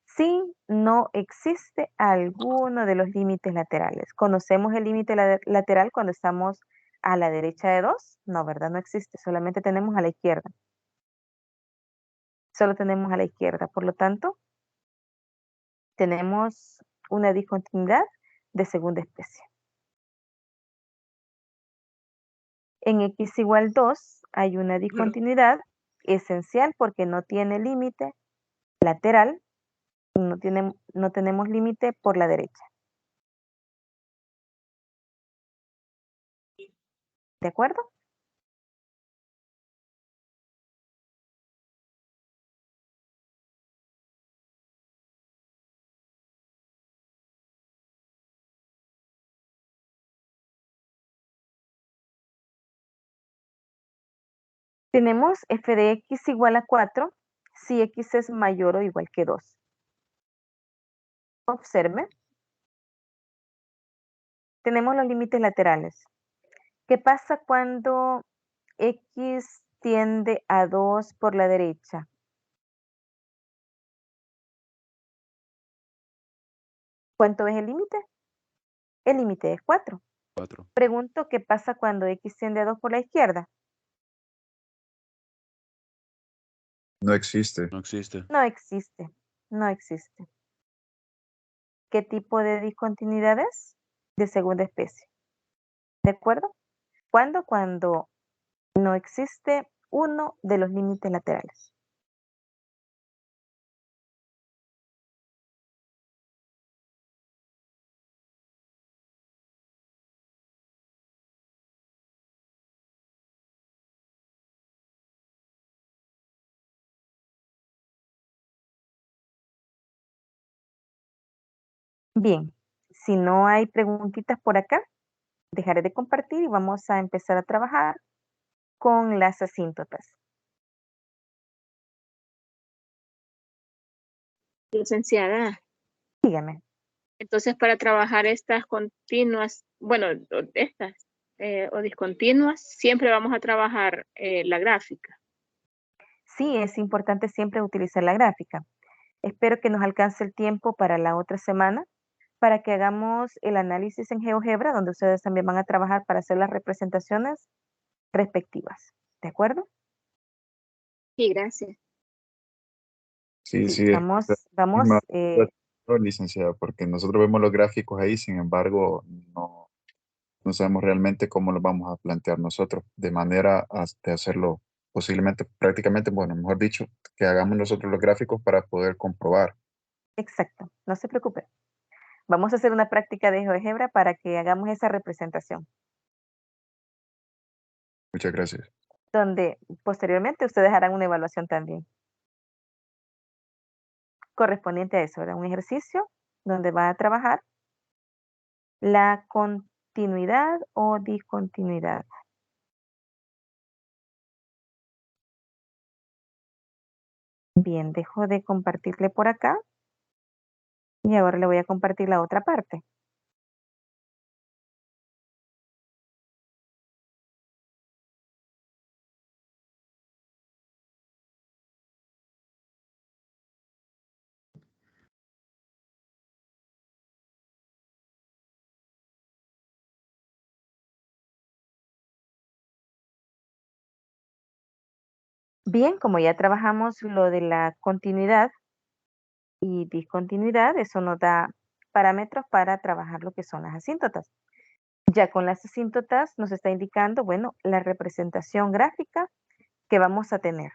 si no existe alguno de los límites laterales. ¿Conocemos el límite lateral cuando estamos a la derecha de 2? No, ¿verdad? No existe. Solamente tenemos a la izquierda. Solo tenemos a la izquierda. Por lo tanto, tenemos una discontinuidad de segunda especie. En x igual 2 hay una discontinuidad esencial porque no tiene límite lateral, no tenemos límite por la derecha. ¿De acuerdo? Tenemos f de x igual a 4 si x es mayor o igual que 2. Observe. Tenemos los límites laterales. ¿Qué pasa cuando x tiende a 2 por la derecha? ¿Cuánto es el límite? El límite es 4. 4. Pregunto, ¿qué pasa cuando x tiende a 2 por la izquierda? No existe. No existe. No existe. No existe. ¿Qué tipo de discontinuidad es? De segunda especie. ¿De acuerdo? ¿Cuándo? Cuando no existe uno de los límites laterales. Bien, si no hay preguntitas por acá, dejaré de compartir y vamos a empezar a trabajar con las asíntotas. Licenciada, Dígame. entonces para trabajar estas continuas, bueno, estas o discontinuas, siempre vamos a trabajar la gráfica. Sí, es importante siempre utilizar la gráfica. Espero que nos alcance el tiempo para la otra semana para que hagamos el análisis en GeoGebra, donde ustedes también van a trabajar para hacer las representaciones respectivas. ¿De acuerdo? Sí, gracias. Sí, Sí, sí, vamos, licenciada, porque nosotros vemos los gráficos ahí, sin embargo, no sabemos realmente cómo los vamos a plantear nosotros, de manera de hacerlo posiblemente, prácticamente, bueno, mejor dicho, que hagamos nosotros los gráficos para poder comprobar. exacto, no se preocupe. Vamos a hacer una práctica de GeoGebra para que hagamos esa representación, Muchas gracias. donde posteriormente ustedes harán una evaluación también correspondiente a eso, ¿verdad? Un ejercicio donde va a trabajar la continuidad o discontinuidad. Bien, dejo de compartirle por acá y ahora le voy a compartir la otra parte. Bien, como ya trabajamos lo de la continuidad y discontinuidad, eso nos da parámetros para trabajar lo que son las asíntotas. Ya con las asíntotas nos está indicando, bueno, la representación gráfica que vamos a tener.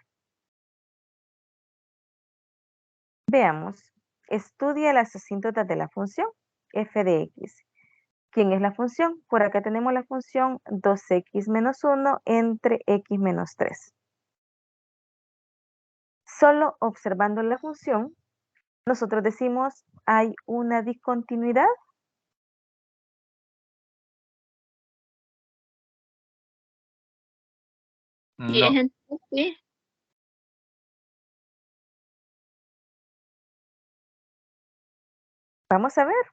Veamos, estudia las asíntotas de la función f de x. ¿Quién es la función? Por acá tenemos la función 2x menos 1 entre x menos 3. Solo observando la función, nosotros decimos, ¿hay una discontinuidad? Y es No, entonces, sí, Vamos a ver,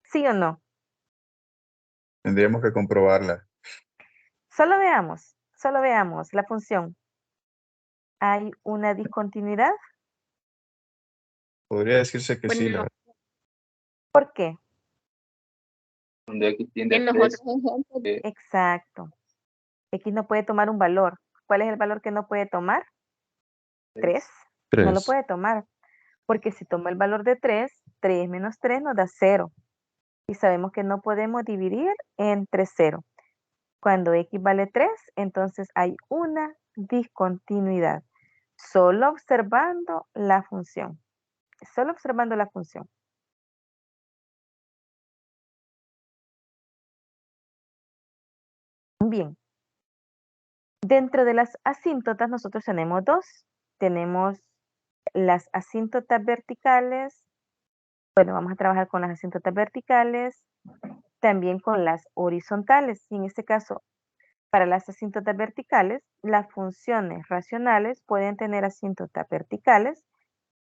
¿sí o no? Tendríamos que comprobarla. Solo veamos la función. ¿Hay una discontinuidad? Podría decirse que sí, la bueno, verdad. ¿Por qué? Donde X tiende a en los 3, otros ejemplos, Exacto. X no puede tomar un valor. ¿Cuál es el valor que no puede tomar? 3. No lo 3. puede tomar. Porque si toma el valor de 3, 3 menos 3 nos da 0. Y sabemos que no podemos dividir entre 0. Cuando X vale 3, entonces hay una discontinuidad. Solo observando la función. Solo observando la función. Bien. Dentro de las asíntotas nosotros tenemos dos. Tenemos las asíntotas verticales. Bueno, vamos a trabajar con las asíntotas verticales, también con las horizontales. Y en este caso, para las asíntotas verticales, las funciones racionales pueden tener asíntotas verticales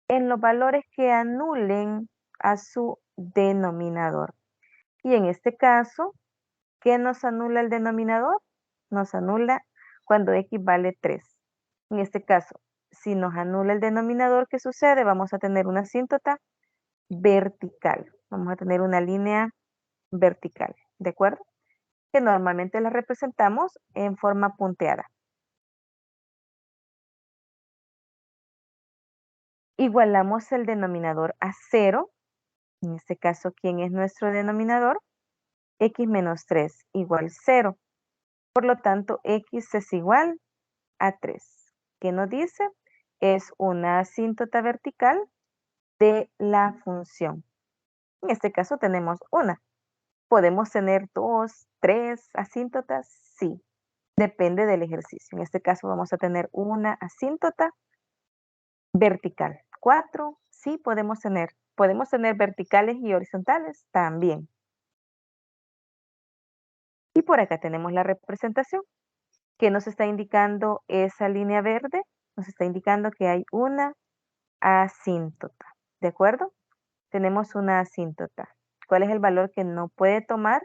en los valores que anulen a su denominador. Y en este caso, ¿qué nos anula el denominador? Nos anula cuando x vale 3. En este caso, si nos anula el denominador, ¿qué sucede? Vamos a tener una asíntota vertical. Vamos a tener una línea vertical, ¿de acuerdo? Que normalmente la representamos en forma punteada. Igualamos el denominador a 0. En este caso, ¿quién es nuestro denominador? X menos 3 igual 0. Por lo tanto, X es igual a 3. ¿Qué nos dice? Es una asíntota vertical de la función. En este caso tenemos una. ¿Podemos tener 2, 3 asíntotas? Sí, depende del ejercicio. En este caso vamos a tener una asíntota vertical. 4, sí podemos tener. ¿Podemos tener verticales y horizontales? También. Y por acá tenemos la representación. ¿Qué nos está indicando esa línea verde? Nos está indicando que hay una asíntota. ¿De acuerdo? Tenemos una asíntota. ¿Cuál es el valor que no puede tomar?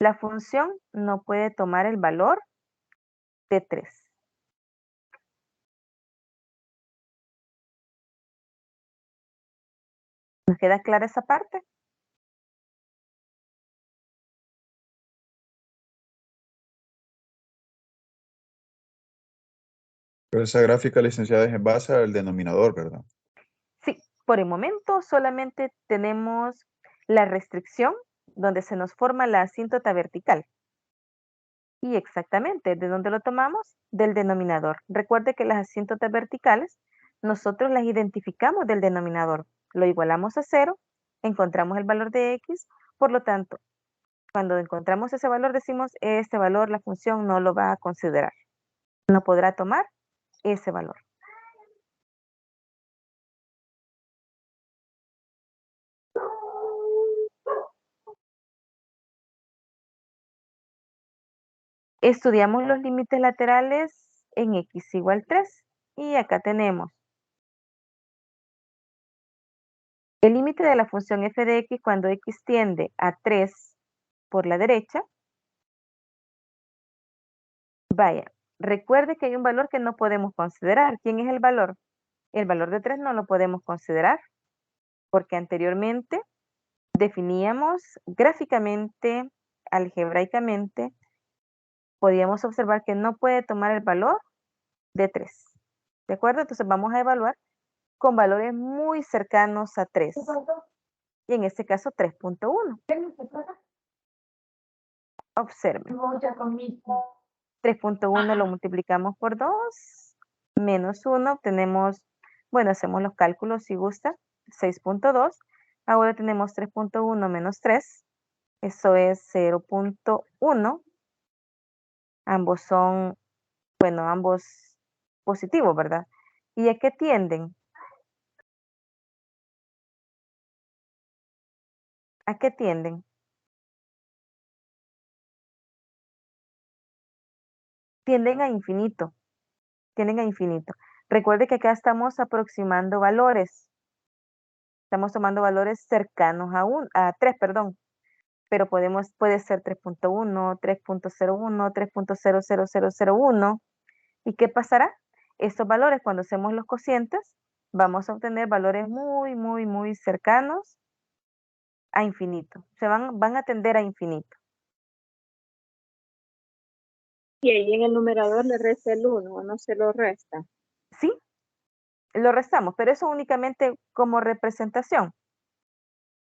La función no puede tomar el valor de 3. ¿Nos queda clara esa parte? Pero esa gráfica, licenciada, es en base al denominador, ¿verdad? Sí, por el momento solamente tenemos la restricción donde se nos forma la asíntota vertical. Y exactamente, ¿de dónde lo tomamos? Del denominador. Recuerde que las asíntotas verticales nosotros las identificamos del denominador. Lo igualamos a 0, encontramos el valor de x, por lo tanto, cuando encontramos ese valor decimos, este valor la función no lo va a considerar. No podrá tomar ese valor. Estudiamos los límites laterales en x igual 3 y acá tenemos el límite de la función f de x cuando x tiende a 3 por la derecha. Vaya, recuerde que hay un valor que no podemos considerar. ¿Quién es el valor? El valor de 3 no lo podemos considerar porque anteriormente definíamos gráficamente, algebraicamente, podíamos observar que no puede tomar el valor de 3. ¿De acuerdo? Entonces vamos a evaluar con valores muy cercanos a 3. Y en este caso 3.1. Observen. 3.1 lo multiplicamos por 2, menos 1, obtenemos, bueno, hacemos los cálculos si gusta, 6.2. Ahora tenemos 3.1 menos 3, eso es 0.1. Ambos son, bueno, ambos positivos, ¿verdad? ¿Y a qué tienden? ¿A qué tienden? Tienden a infinito. Tienden a infinito. Recuerde que acá estamos aproximando valores. Estamos tomando valores cercanos a 3, perdón. Pero puede ser 3.1, 3.01, 3.00001. ¿Y qué pasará? Estos valores, cuando hacemos los cocientes, vamos a obtener valores muy, muy, muy cercanos a infinito. Van a tender a infinito. Y ahí en el numerador le resta el 1, o no se lo resta. Sí, lo restamos, pero eso únicamente como representación.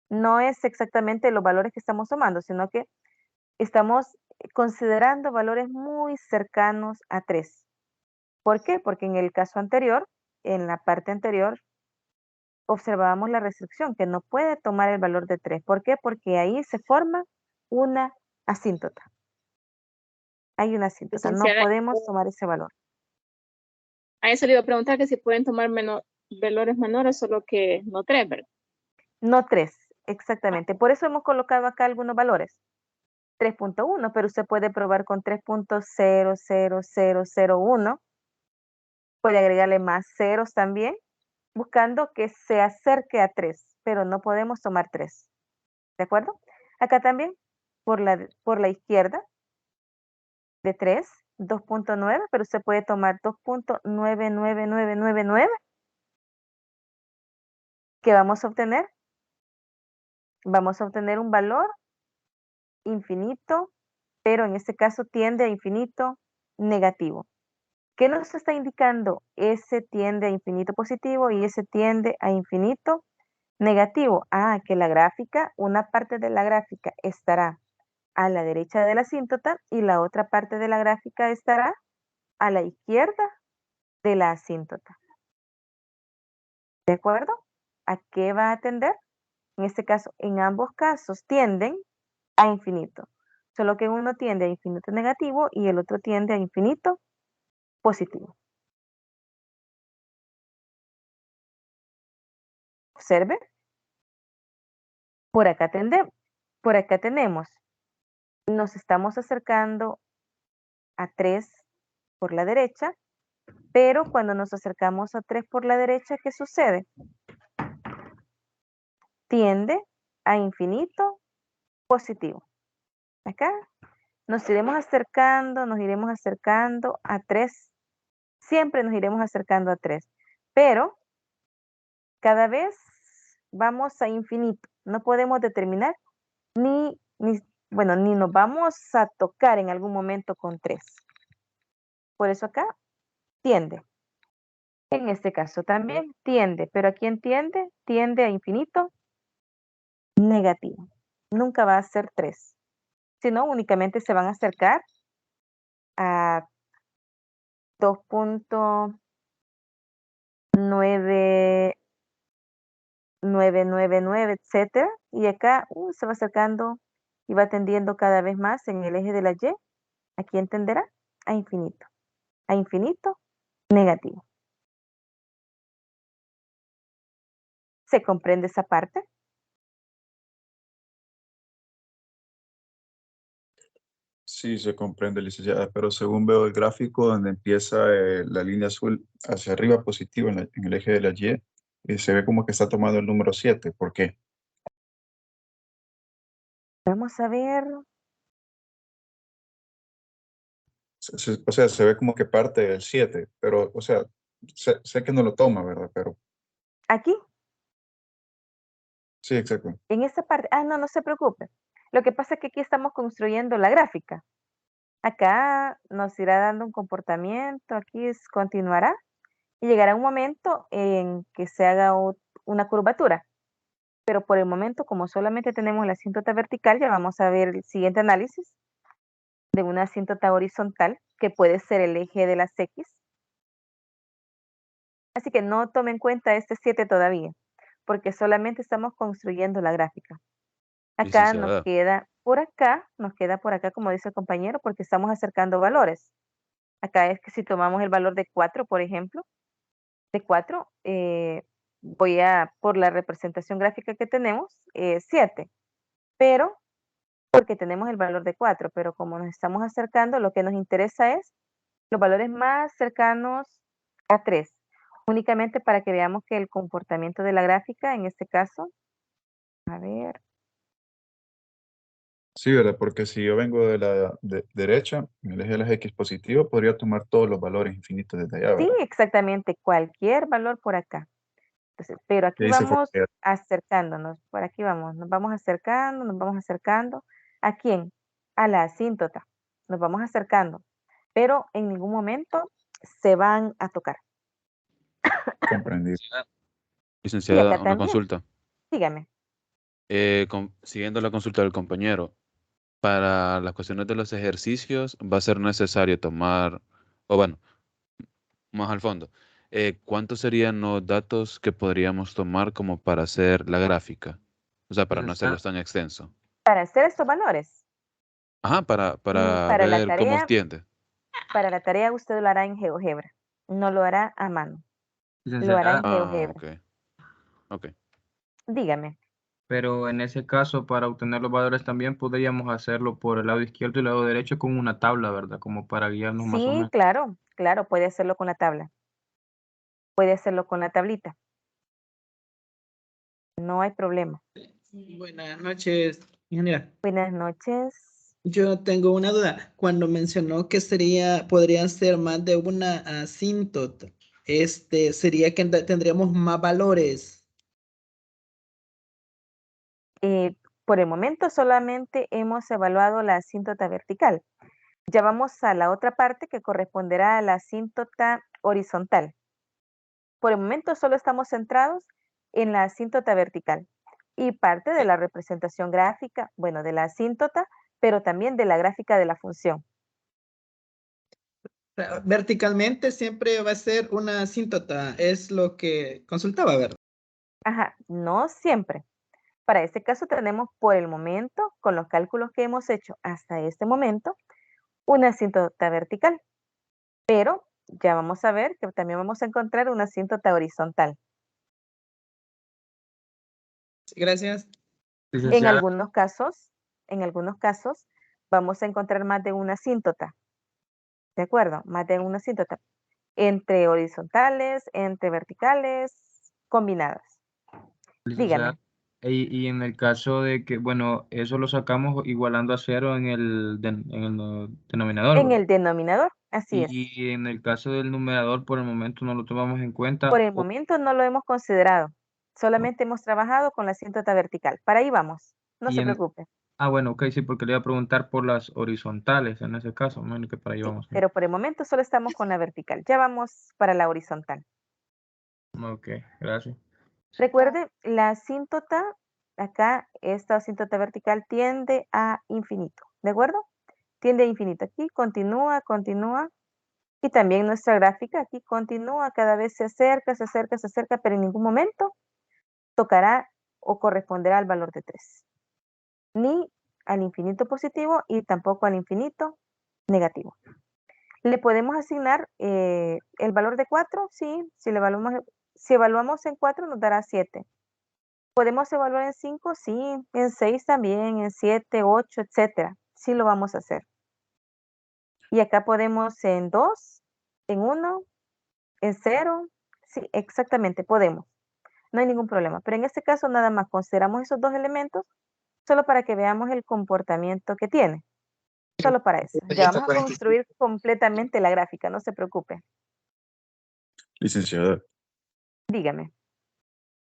No es exactamente los valores que estamos tomando, sino que estamos considerando valores muy cercanos a 3. ¿Por qué? Porque en el caso anterior, en la parte anterior, observábamos la restricción, que no puede tomar el valor de 3. ¿Por qué? Porque ahí se forma una asíntota. Hay una asíntota, no Licenciada, podemos tomar ese valor. a eso le iba a preguntar que si pueden tomar valores menores, solo que no 3, ¿verdad? No 3, exactamente. Por eso hemos colocado acá algunos valores. 3.1, pero usted puede probar con 3.00001. Puede agregarle más ceros también, buscando que se acerque a 3, pero no podemos tomar 3. ¿De acuerdo? Acá también, por la izquierda, de 3, 2.9, pero usted puede tomar 2.99999. ¿Qué vamos a obtener? Vamos a obtener un valor infinito, pero en este caso tiende a infinito negativo. ¿Qué nos está indicando? Ese tiende a infinito positivo y ese tiende a infinito negativo. Ah, que la gráfica, una parte de la gráfica estará a la derecha de la asíntota y la otra parte de la gráfica estará a la izquierda de la asíntota. ¿De acuerdo? ¿A qué va a tender? En este caso, en ambos casos tienden a infinito. Solo que uno tiende a infinito negativo y el otro tiende a infinito positivo. Observe. Por acá tenemos, nos estamos acercando a 3 por la derecha, pero cuando nos acercamos a 3 por la derecha, ¿qué sucede? Tiende a infinito positivo. Acá nos iremos acercando a 3. Siempre nos iremos acercando a 3, pero cada vez vamos a infinito. No podemos determinar ni nos vamos a tocar en algún momento con 3. Por eso acá tiende. En este caso también tiende, pero ¿a quién tiende? Tiende a infinito negativo. Nunca va a ser 3, sino únicamente se van a acercar a 2.999, etcétera, y acá se va acercando y va tendiendo cada vez más en el eje de la Y. ¿A quién tenderá? A infinito negativo. ¿Se comprende esa parte? Sí, se comprende, licenciada, pero según veo el gráfico donde empieza la línea azul hacia arriba positivo en el eje de la Y, se ve como que está tomando el número 7. ¿Por qué? Vamos a ver. O sea, se ve como que parte del 7, pero, o sea, sé que no lo toma, ¿verdad? Pero Aquí, sí, exacto. en esta parte. No se preocupe. Lo que pasa es que aquí estamos construyendo la gráfica. Acá nos irá dando un comportamiento, aquí continuará y llegará un momento en que se haga una curvatura. Pero por el momento, como solamente tenemos la asíntota vertical, ya vamos a ver el siguiente análisis de una asíntota horizontal, que puede ser el eje de las X. Así que no tome en cuenta este 7 todavía, porque solamente estamos construyendo la gráfica. Acá nos Licenciada, queda por acá, como dice el compañero, porque estamos acercando valores. Acá es que si tomamos el valor de 4, por ejemplo, de 4, por la representación gráfica que tenemos, 7, pero porque tenemos el valor de 4, pero como nos estamos acercando, lo que nos interesa es los valores más cercanos a 3, únicamente para que veamos que el comportamiento de la gráfica, en este caso, a ver, Sí, ¿verdad? Porque si yo vengo de la derecha, en el eje de las X positivo, podría tomar todos los valores infinitos desde allá, sí, ¿verdad? exactamente, cualquier valor por acá. Entonces, pero Y aquí ahí se vamos forma. acercándonos, por aquí vamos, nos vamos acercando. ¿A quién? A la asíntota. Nos vamos acercando, pero en ningún momento se van a tocar. Comprendido. Y licenciada, acá una también, consulta. dígame. Siguiendo la consulta del compañero, para las cuestiones de los ejercicios va a ser necesario tomar, o bueno, más al fondo, ¿cuántos serían los datos que podríamos tomar como para hacer la gráfica? O sea, para no hacerlo tan extenso. Para hacer estos valores, Ajá, para para la ver cómo tarea, extiende. usted lo hará en GeoGebra, no lo hará a mano, lo hará en Licenciada, Ah, GeoGebra. ok. Ok. Dígame. pero en ese caso, para obtener los valores también podríamos hacerlo por el lado izquierdo y el lado derecho con una tabla, ¿verdad? Como para guiarnos más o Sí, menos. claro, puede hacerlo con la tabla, puede hacerlo con la tablita, no hay problema. Buenas noches, ingeniera. Buenas noches. Yo tengo una duda. Cuando mencionó que podrían ser más de una asíntota, sería que tendríamos más valores. Por el momento solamente hemos evaluado la asíntota vertical. Ya vamos a la otra parte que corresponderá a la asíntota horizontal. Por el momento solo estamos centrados en la asíntota vertical y parte de la representación gráfica, de la asíntota, pero también de la gráfica de la función. Verticalmente siempre va a ser una asíntota, es lo que consultaba, ¿verdad? Ajá, no siempre. Para este caso tenemos por el momento, con los cálculos que hemos hecho hasta este momento, una asíntota vertical. Pero ya vamos a ver que también vamos a encontrar una asíntota horizontal. Gracias. En Licenciada. algunos casos, vamos a encontrar más de una asíntota. ¿De acuerdo? Más de una asíntota. Entre horizontales, entre verticales, combinadas. Licenciada, Dígame. y en el caso de que, bueno, eso lo sacamos igualando a cero en el, denominador, En ¿verdad? el denominador, así es. Y en el caso del numerador, por el momento no lo tomamos en cuenta. Por el momento no lo hemos considerado. Solamente hemos trabajado con la asíntota vertical. Para ahí vamos. No Y se en, preocupe. bueno, ok, sí, porque le iba a preguntar por las horizontales en ese caso, bueno, que para ahí Sí, vamos. pero por el momento solo estamos con la vertical. Ya vamos para la horizontal. Ok, gracias. Recuerde, la asíntota, acá, esta asíntota vertical tiende a infinito, ¿de acuerdo? Tiende a infinito. Aquí continúa, continúa. Y también nuestra gráfica aquí continúa, cada vez se acerca, se acerca, se acerca, pero en ningún momento tocará o corresponderá al valor de 3. Ni al infinito positivo y tampoco al infinito negativo. ¿Le podemos asignar el valor de 4? Sí, si evaluamos en 4 nos dará 7. ¿Podemos evaluar en 5? Sí, en 6 también, en 7, 8, etcétera. Sí lo vamos a hacer. Y acá podemos en 2, en 1, en 0. Sí, exactamente, podemos. No hay ningún problema. Pero en este caso nada más consideramos esos dos elementos solo para que veamos el comportamiento que tiene. Solo para eso. Ya vamos a construir completamente la gráfica, no se preocupe. Licenciada, Dígame.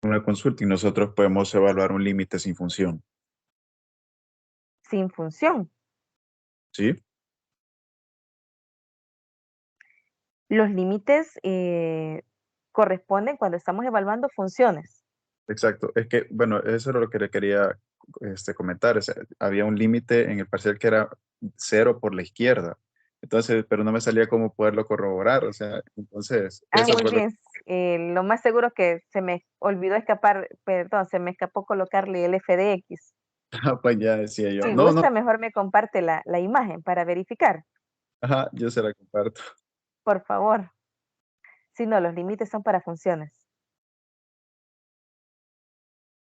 una consulta y nosotros podemos evaluar un límite sin función, Sin función. ¿sí? Los límites corresponden cuando estamos evaluando funciones. Exacto. Es que, bueno, eso era lo que le quería comentar. O sea, había un límite en el parcial que era 0 por la izquierda. Entonces, pero no me salía cómo poderlo corroborar. O sea, entonces, eso Muy fue lo que... bien. Lo más seguro que se me olvidó escapar, perdón, se me escapó colocarle el f de x. Pues ya decía yo. Si No, no. gusta, mejor me comparte la imagen para verificar, Ajá, yo se la comparto. por favor. Si no, los límites son para funciones.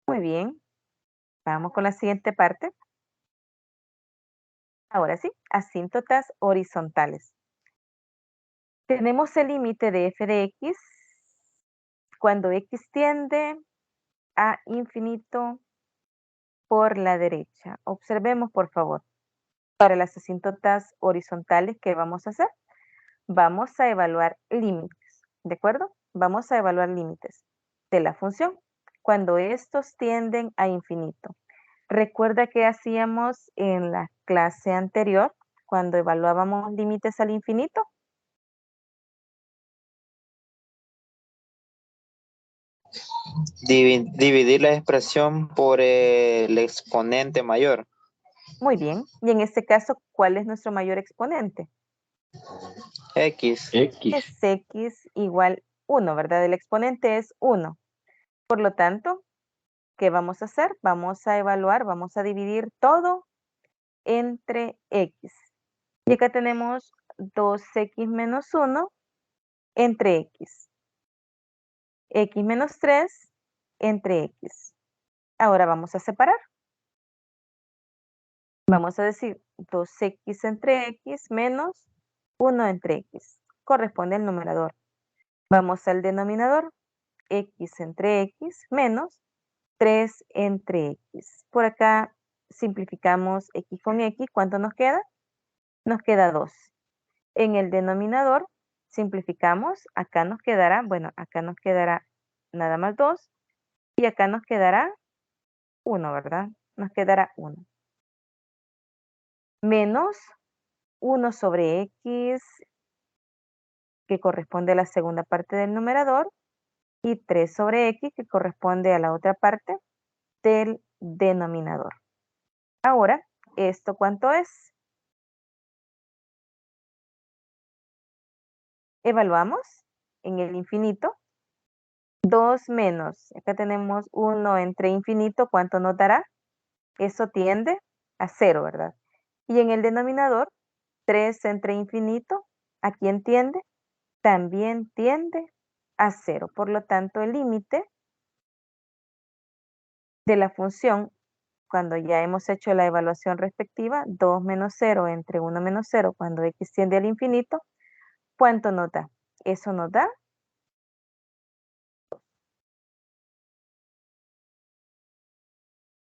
Muy bien. Vamos con la siguiente parte. Ahora sí, asíntotas horizontales. Tenemos el límite de f de x cuando x tiende a infinito por la derecha. Observemos, por favor. Para las asíntotas horizontales, ¿qué vamos a hacer? Vamos a evaluar límites, ¿de acuerdo? Vamos a evaluar límites de la función cuando estos tienden a infinito. Recuerda que hacíamos en la clase anterior cuando evaluábamos límites al infinito. Dividir la expresión por el exponente mayor. Muy bien. Y en este caso, ¿cuál es nuestro mayor exponente? X. Es x igual 1, ¿verdad? El exponente es 1. Por lo tanto, ¿qué vamos a hacer? Vamos a evaluar, vamos a dividir todo entre x. Y acá tenemos 2x menos 1 entre x. X menos 3 entre x. Ahora vamos a separar. Vamos a decir 2x entre x menos 1 entre x. Corresponde al numerador. Vamos al denominador. X entre x menos 3 entre x. Por acá simplificamos x con x. ¿Cuánto nos queda? Nos queda 2. En el denominador simplificamos. Acá nos quedará, bueno, acá nos quedará nada más 2. Y acá nos quedará 1, ¿verdad? Nos quedará 1. Menos 1 sobre x, que corresponde a la segunda parte del numerador, y 3 sobre x, que corresponde a la otra parte del denominador. Ahora, ¿esto cuánto es? Evaluamos en el infinito. 2 menos, acá tenemos 1 entre infinito, ¿cuánto nos dará? Eso tiende a 0, ¿verdad? Y en el denominador, 3 entre infinito, ¿a quién tiende? También tiende a 0. Por lo tanto, el límite de la función, cuando ya hemos hecho la evaluación respectiva, 2 menos 0 entre 1 menos 0, cuando x tiende al infinito, ¿cuánto nos da? Eso nos da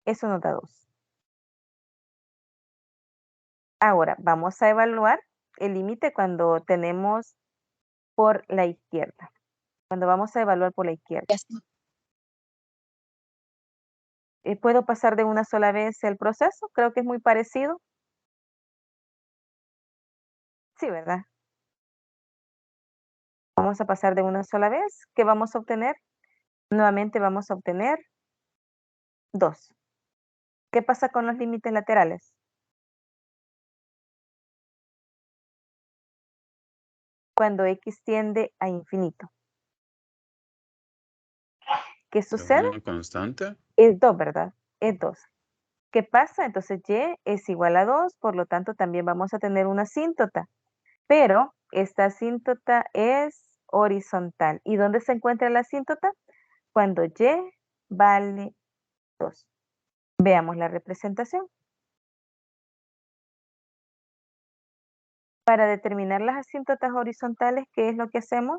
Eso nos da 2. Ahora, vamos a evaluar el límite cuando tenemos por la izquierda. Cuando vamos a evaluar por la izquierda. ¿Puedo pasar de una sola vez el proceso? Creo que es muy parecido. Sí, ¿verdad? Vamos a pasar de una sola vez. ¿Qué vamos a obtener? Nuevamente vamos a obtener 2. ¿Qué pasa con los límites laterales? Cuando x tiende a infinito. ¿Qué sucede? ¿Una constante? Es 2, ¿verdad? Es 2. ¿Qué pasa? Entonces y es igual a 2, por lo tanto también vamos a tener una asíntota. Pero esta asíntota es horizontal. ¿Y dónde se encuentra la asíntota? Cuando y vale 2. Veamos la representación. Para determinar las asíntotas horizontales, ¿qué es lo que hacemos?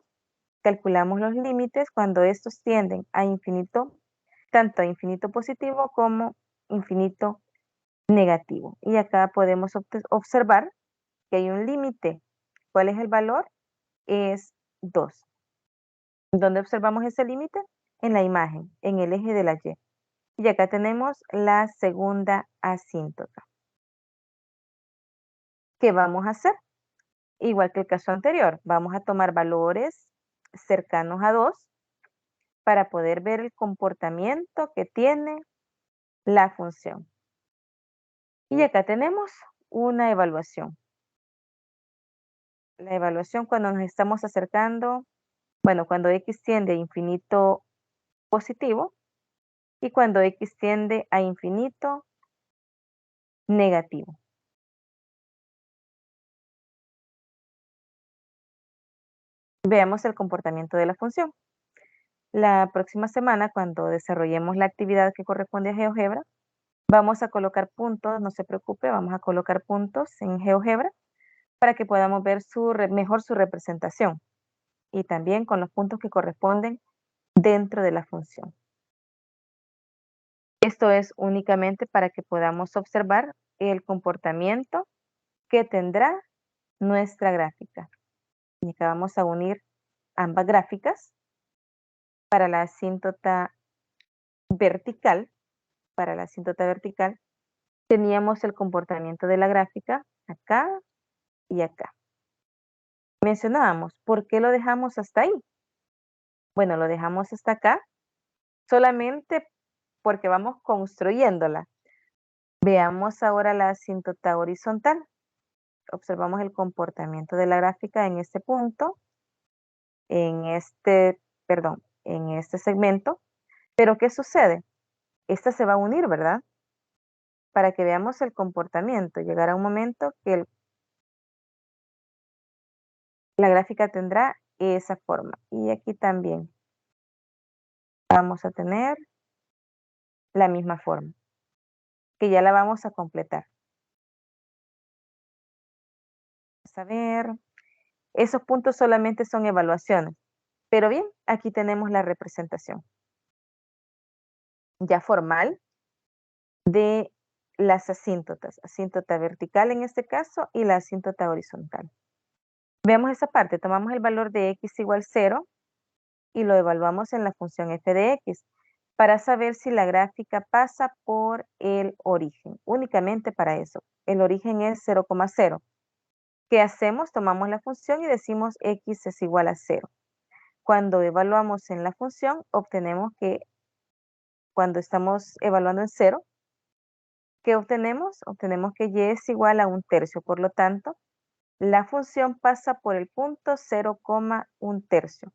Calculamos los límites cuando estos tienden a infinito, tanto a infinito positivo como infinito negativo. Y acá podemos observar que hay un límite. ¿Cuál es el valor? Es 2. ¿Dónde observamos ese límite? En la imagen, en el eje de la Y. Y acá tenemos la segunda asíntota. ¿Qué vamos a hacer? Igual que el caso anterior, vamos a tomar valores cercanos a 2 para poder ver el comportamiento que tiene la función. Y acá tenemos una evaluación. La evaluación cuando nos estamos acercando, bueno, cuando x tiende a infinito positivo y cuando x tiende a infinito negativo. Veamos el comportamiento de la función. La próxima semana, cuando desarrollemos la actividad que corresponde a GeoGebra, vamos a colocar puntos, no se preocupe, vamos a colocar puntos en GeoGebra para que podamos ver mejor su representación y también con los puntos que corresponden dentro de la función. Esto es únicamente para que podamos observar el comportamiento que tendrá nuestra gráfica. Y acá vamos a unir ambas gráficas. Para la asíntota vertical, teníamos el comportamiento de la gráfica acá y acá. Mencionábamos, ¿por qué lo dejamos hasta ahí? Bueno, lo dejamos hasta acá solamente porque vamos construyéndola. Veamos ahora la asíntota horizontal. Observamos el comportamiento de la gráfica en este punto, en este segmento. Pero ¿qué sucede? Esta se va a unir, ¿verdad? Para que veamos el comportamiento. Llegará un momento que la gráfica tendrá esa forma. Y aquí también vamos a tener la misma forma, que ya la vamos a completar. Vamos a ver. Esos puntos solamente son evaluaciones. Pero bien, aquí tenemos la representación ya formal de las asíntotas. Asíntota vertical en este caso y la asíntota horizontal. Veamos esa parte. Tomamos el valor de x igual 0 y lo evaluamos en la función f de x para saber si la gráfica pasa por el origen. Únicamente para eso. El origen es 0,0. ¿Qué hacemos? Tomamos la función y decimos x es igual a 0. Cuando evaluamos en la función, obtenemos que cuando estamos evaluando en 0, ¿qué obtenemos? Obtenemos que y es igual a 1/3. Por lo tanto, La función pasa por el punto 0,1 tercio.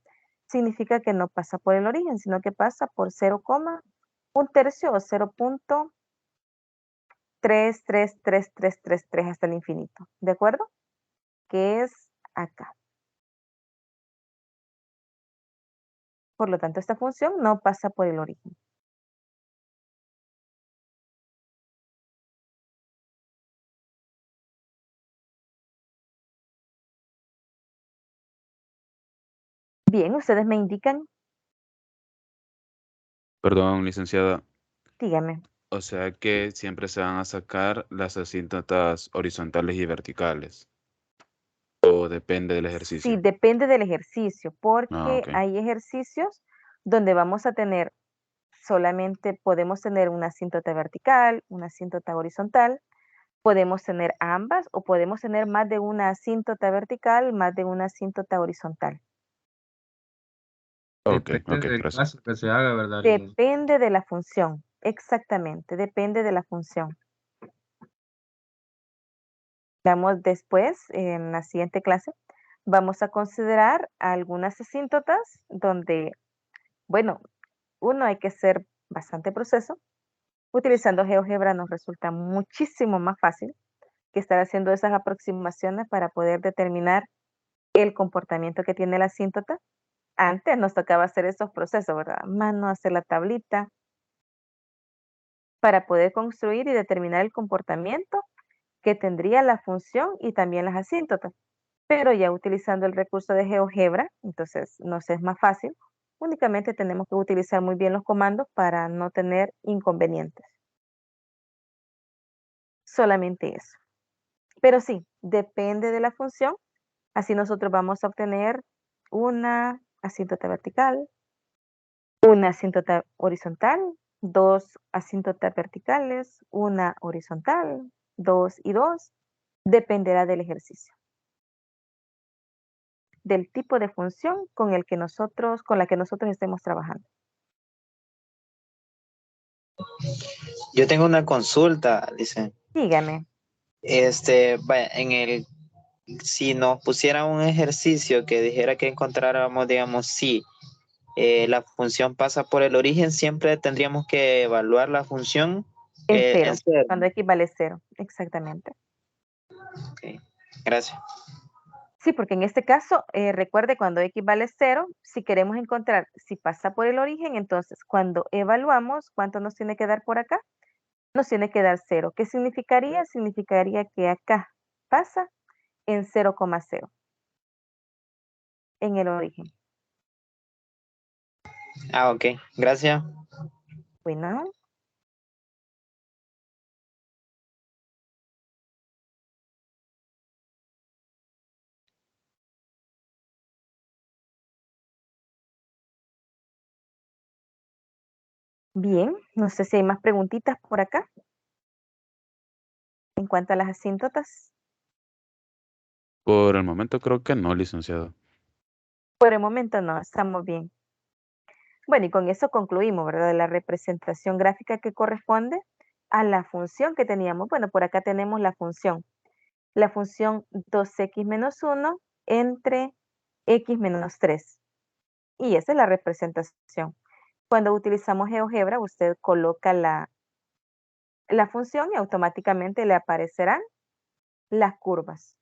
Significa que no pasa por el origen, sino que pasa por 0,1 tercio o 0,333333 hasta el infinito. ¿De acuerdo? Que es acá. Por lo tanto, esta función no pasa por el origen. Bien, ustedes me indican. Perdón, licenciada. Dígame. O sea que siempre se van a sacar las asíntotas horizontales y verticales. O depende del Sí, ejercicio. depende del ejercicio, porque Ok. hay ejercicios donde vamos a tener solamente, podemos tener una asíntota vertical, una asíntota horizontal, podemos tener ambas o podemos tener más de una asíntota vertical, más de una asíntota horizontal. Ok, Depende del gracias. caso que se haga, ¿verdad, licenciado? Depende de la función, exactamente, depende de la función. Vamos después, en la siguiente clase, vamos a considerar algunas asíntotas donde, bueno, uno hay que hacer bastante proceso. Utilizando GeoGebra nos resulta muchísimo más fácil que estar haciendo esas aproximaciones para poder determinar el comportamiento que tiene la asíntota. Antes nos tocaba hacer esos procesos, ¿verdad? A mano, hacer la tablita para poder construir y determinar el comportamiento que tendría la función y también las asíntotas. Pero ya utilizando el recurso de GeoGebra, entonces nos es más fácil. Únicamente tenemos que utilizar muy bien los comandos para no tener inconvenientes. Solamente eso. Pero sí, depende de la función. Así nosotros vamos a obtener una asíntota vertical, una asíntota horizontal, dos asíntotas verticales, una horizontal, 2 y 2. Dependerá del ejercicio, del tipo de función con la que nosotros estemos trabajando. Yo tengo una consulta, dice. Dígame. Vaya, si nos pusiera un ejercicio que dijera que encontráramos, digamos, si la función pasa por el origen, siempre tendríamos que evaluar la función En en cero, cero. cuando equivale 0, exactamente. Ok, gracias. Sí, porque en este caso, recuerde cuando x vale 0, si queremos encontrar si pasa por el origen, entonces cuando evaluamos, ¿cuánto nos tiene que dar por acá? Nos tiene que dar 0. ¿Qué significaría? Significaría que acá pasa en 0,0 en el origen. Ok, gracias. Bueno. Bien, no sé si hay más preguntitas por acá. En cuanto a las asíntotas. Por el momento creo que no, licenciado. Por el momento no, estamos bien. Bueno, y con eso concluimos, ¿verdad? La representación gráfica que corresponde a la función que teníamos. Bueno, por acá tenemos la función 2x menos 1 entre x menos 3. Y esa es la representación. Cuando utilizamos GeoGebra, usted coloca la función y automáticamente le aparecerán las curvas.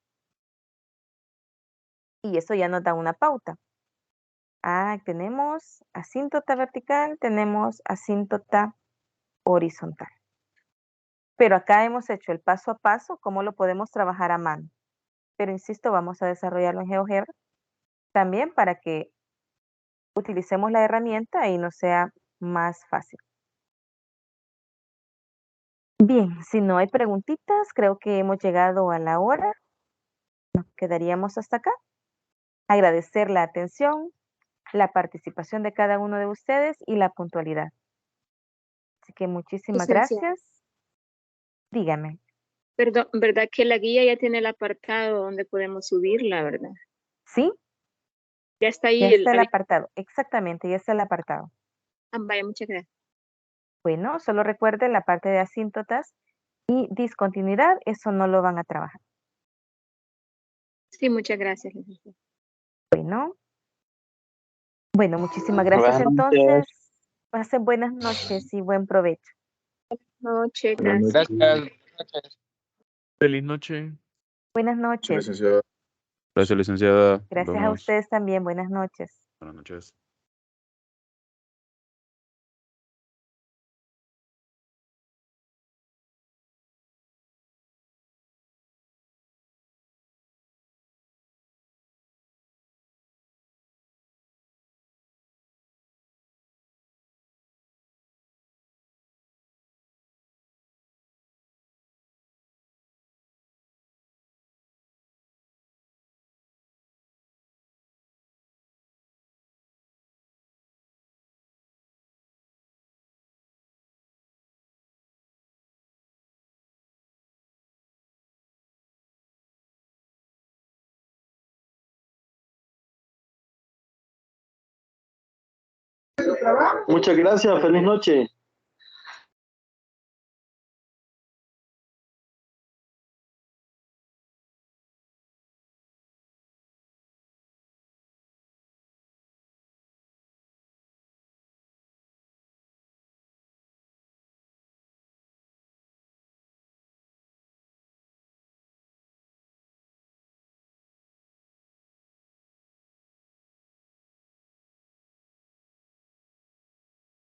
Y eso ya nos da una pauta. Tenemos asíntota vertical, tenemos asíntota horizontal. Pero acá hemos hecho el paso a paso, cómo lo podemos trabajar a mano. Pero insisto, vamos a desarrollarlo en GeoGebra también para que utilicemos la herramienta y nos sea más fácil. Bien, si no hay preguntitas, creo que hemos llegado a la hora. Nos quedaríamos hasta acá. Agradecer la atención, la participación de cada uno de ustedes y la puntualidad. Así que muchísimas Licenciada. gracias. Dígame. Perdón, ¿verdad que la guía ya tiene el apartado donde podemos subirla, verdad? ¿Sí? Ya está ahí. Ya está el apartado. Exactamente, ya está el apartado. Vaya, muchas gracias. Bueno, solo recuerden la parte de asíntotas y discontinuidad, eso no lo van a trabajar. Sí, muchas gracias, licenciada. Bueno, muchísimas gracias Buenas noches. entonces. Pasen buenas noches y buen provecho. Noche, Buenas gracias. noches. Feliz noche. Buenas Sí, noches. licenciado. Gracias, licenciada. Nos Gracias a vemos. ustedes también. Buenas noches. Buenas noches. Muchas gracias, feliz noche.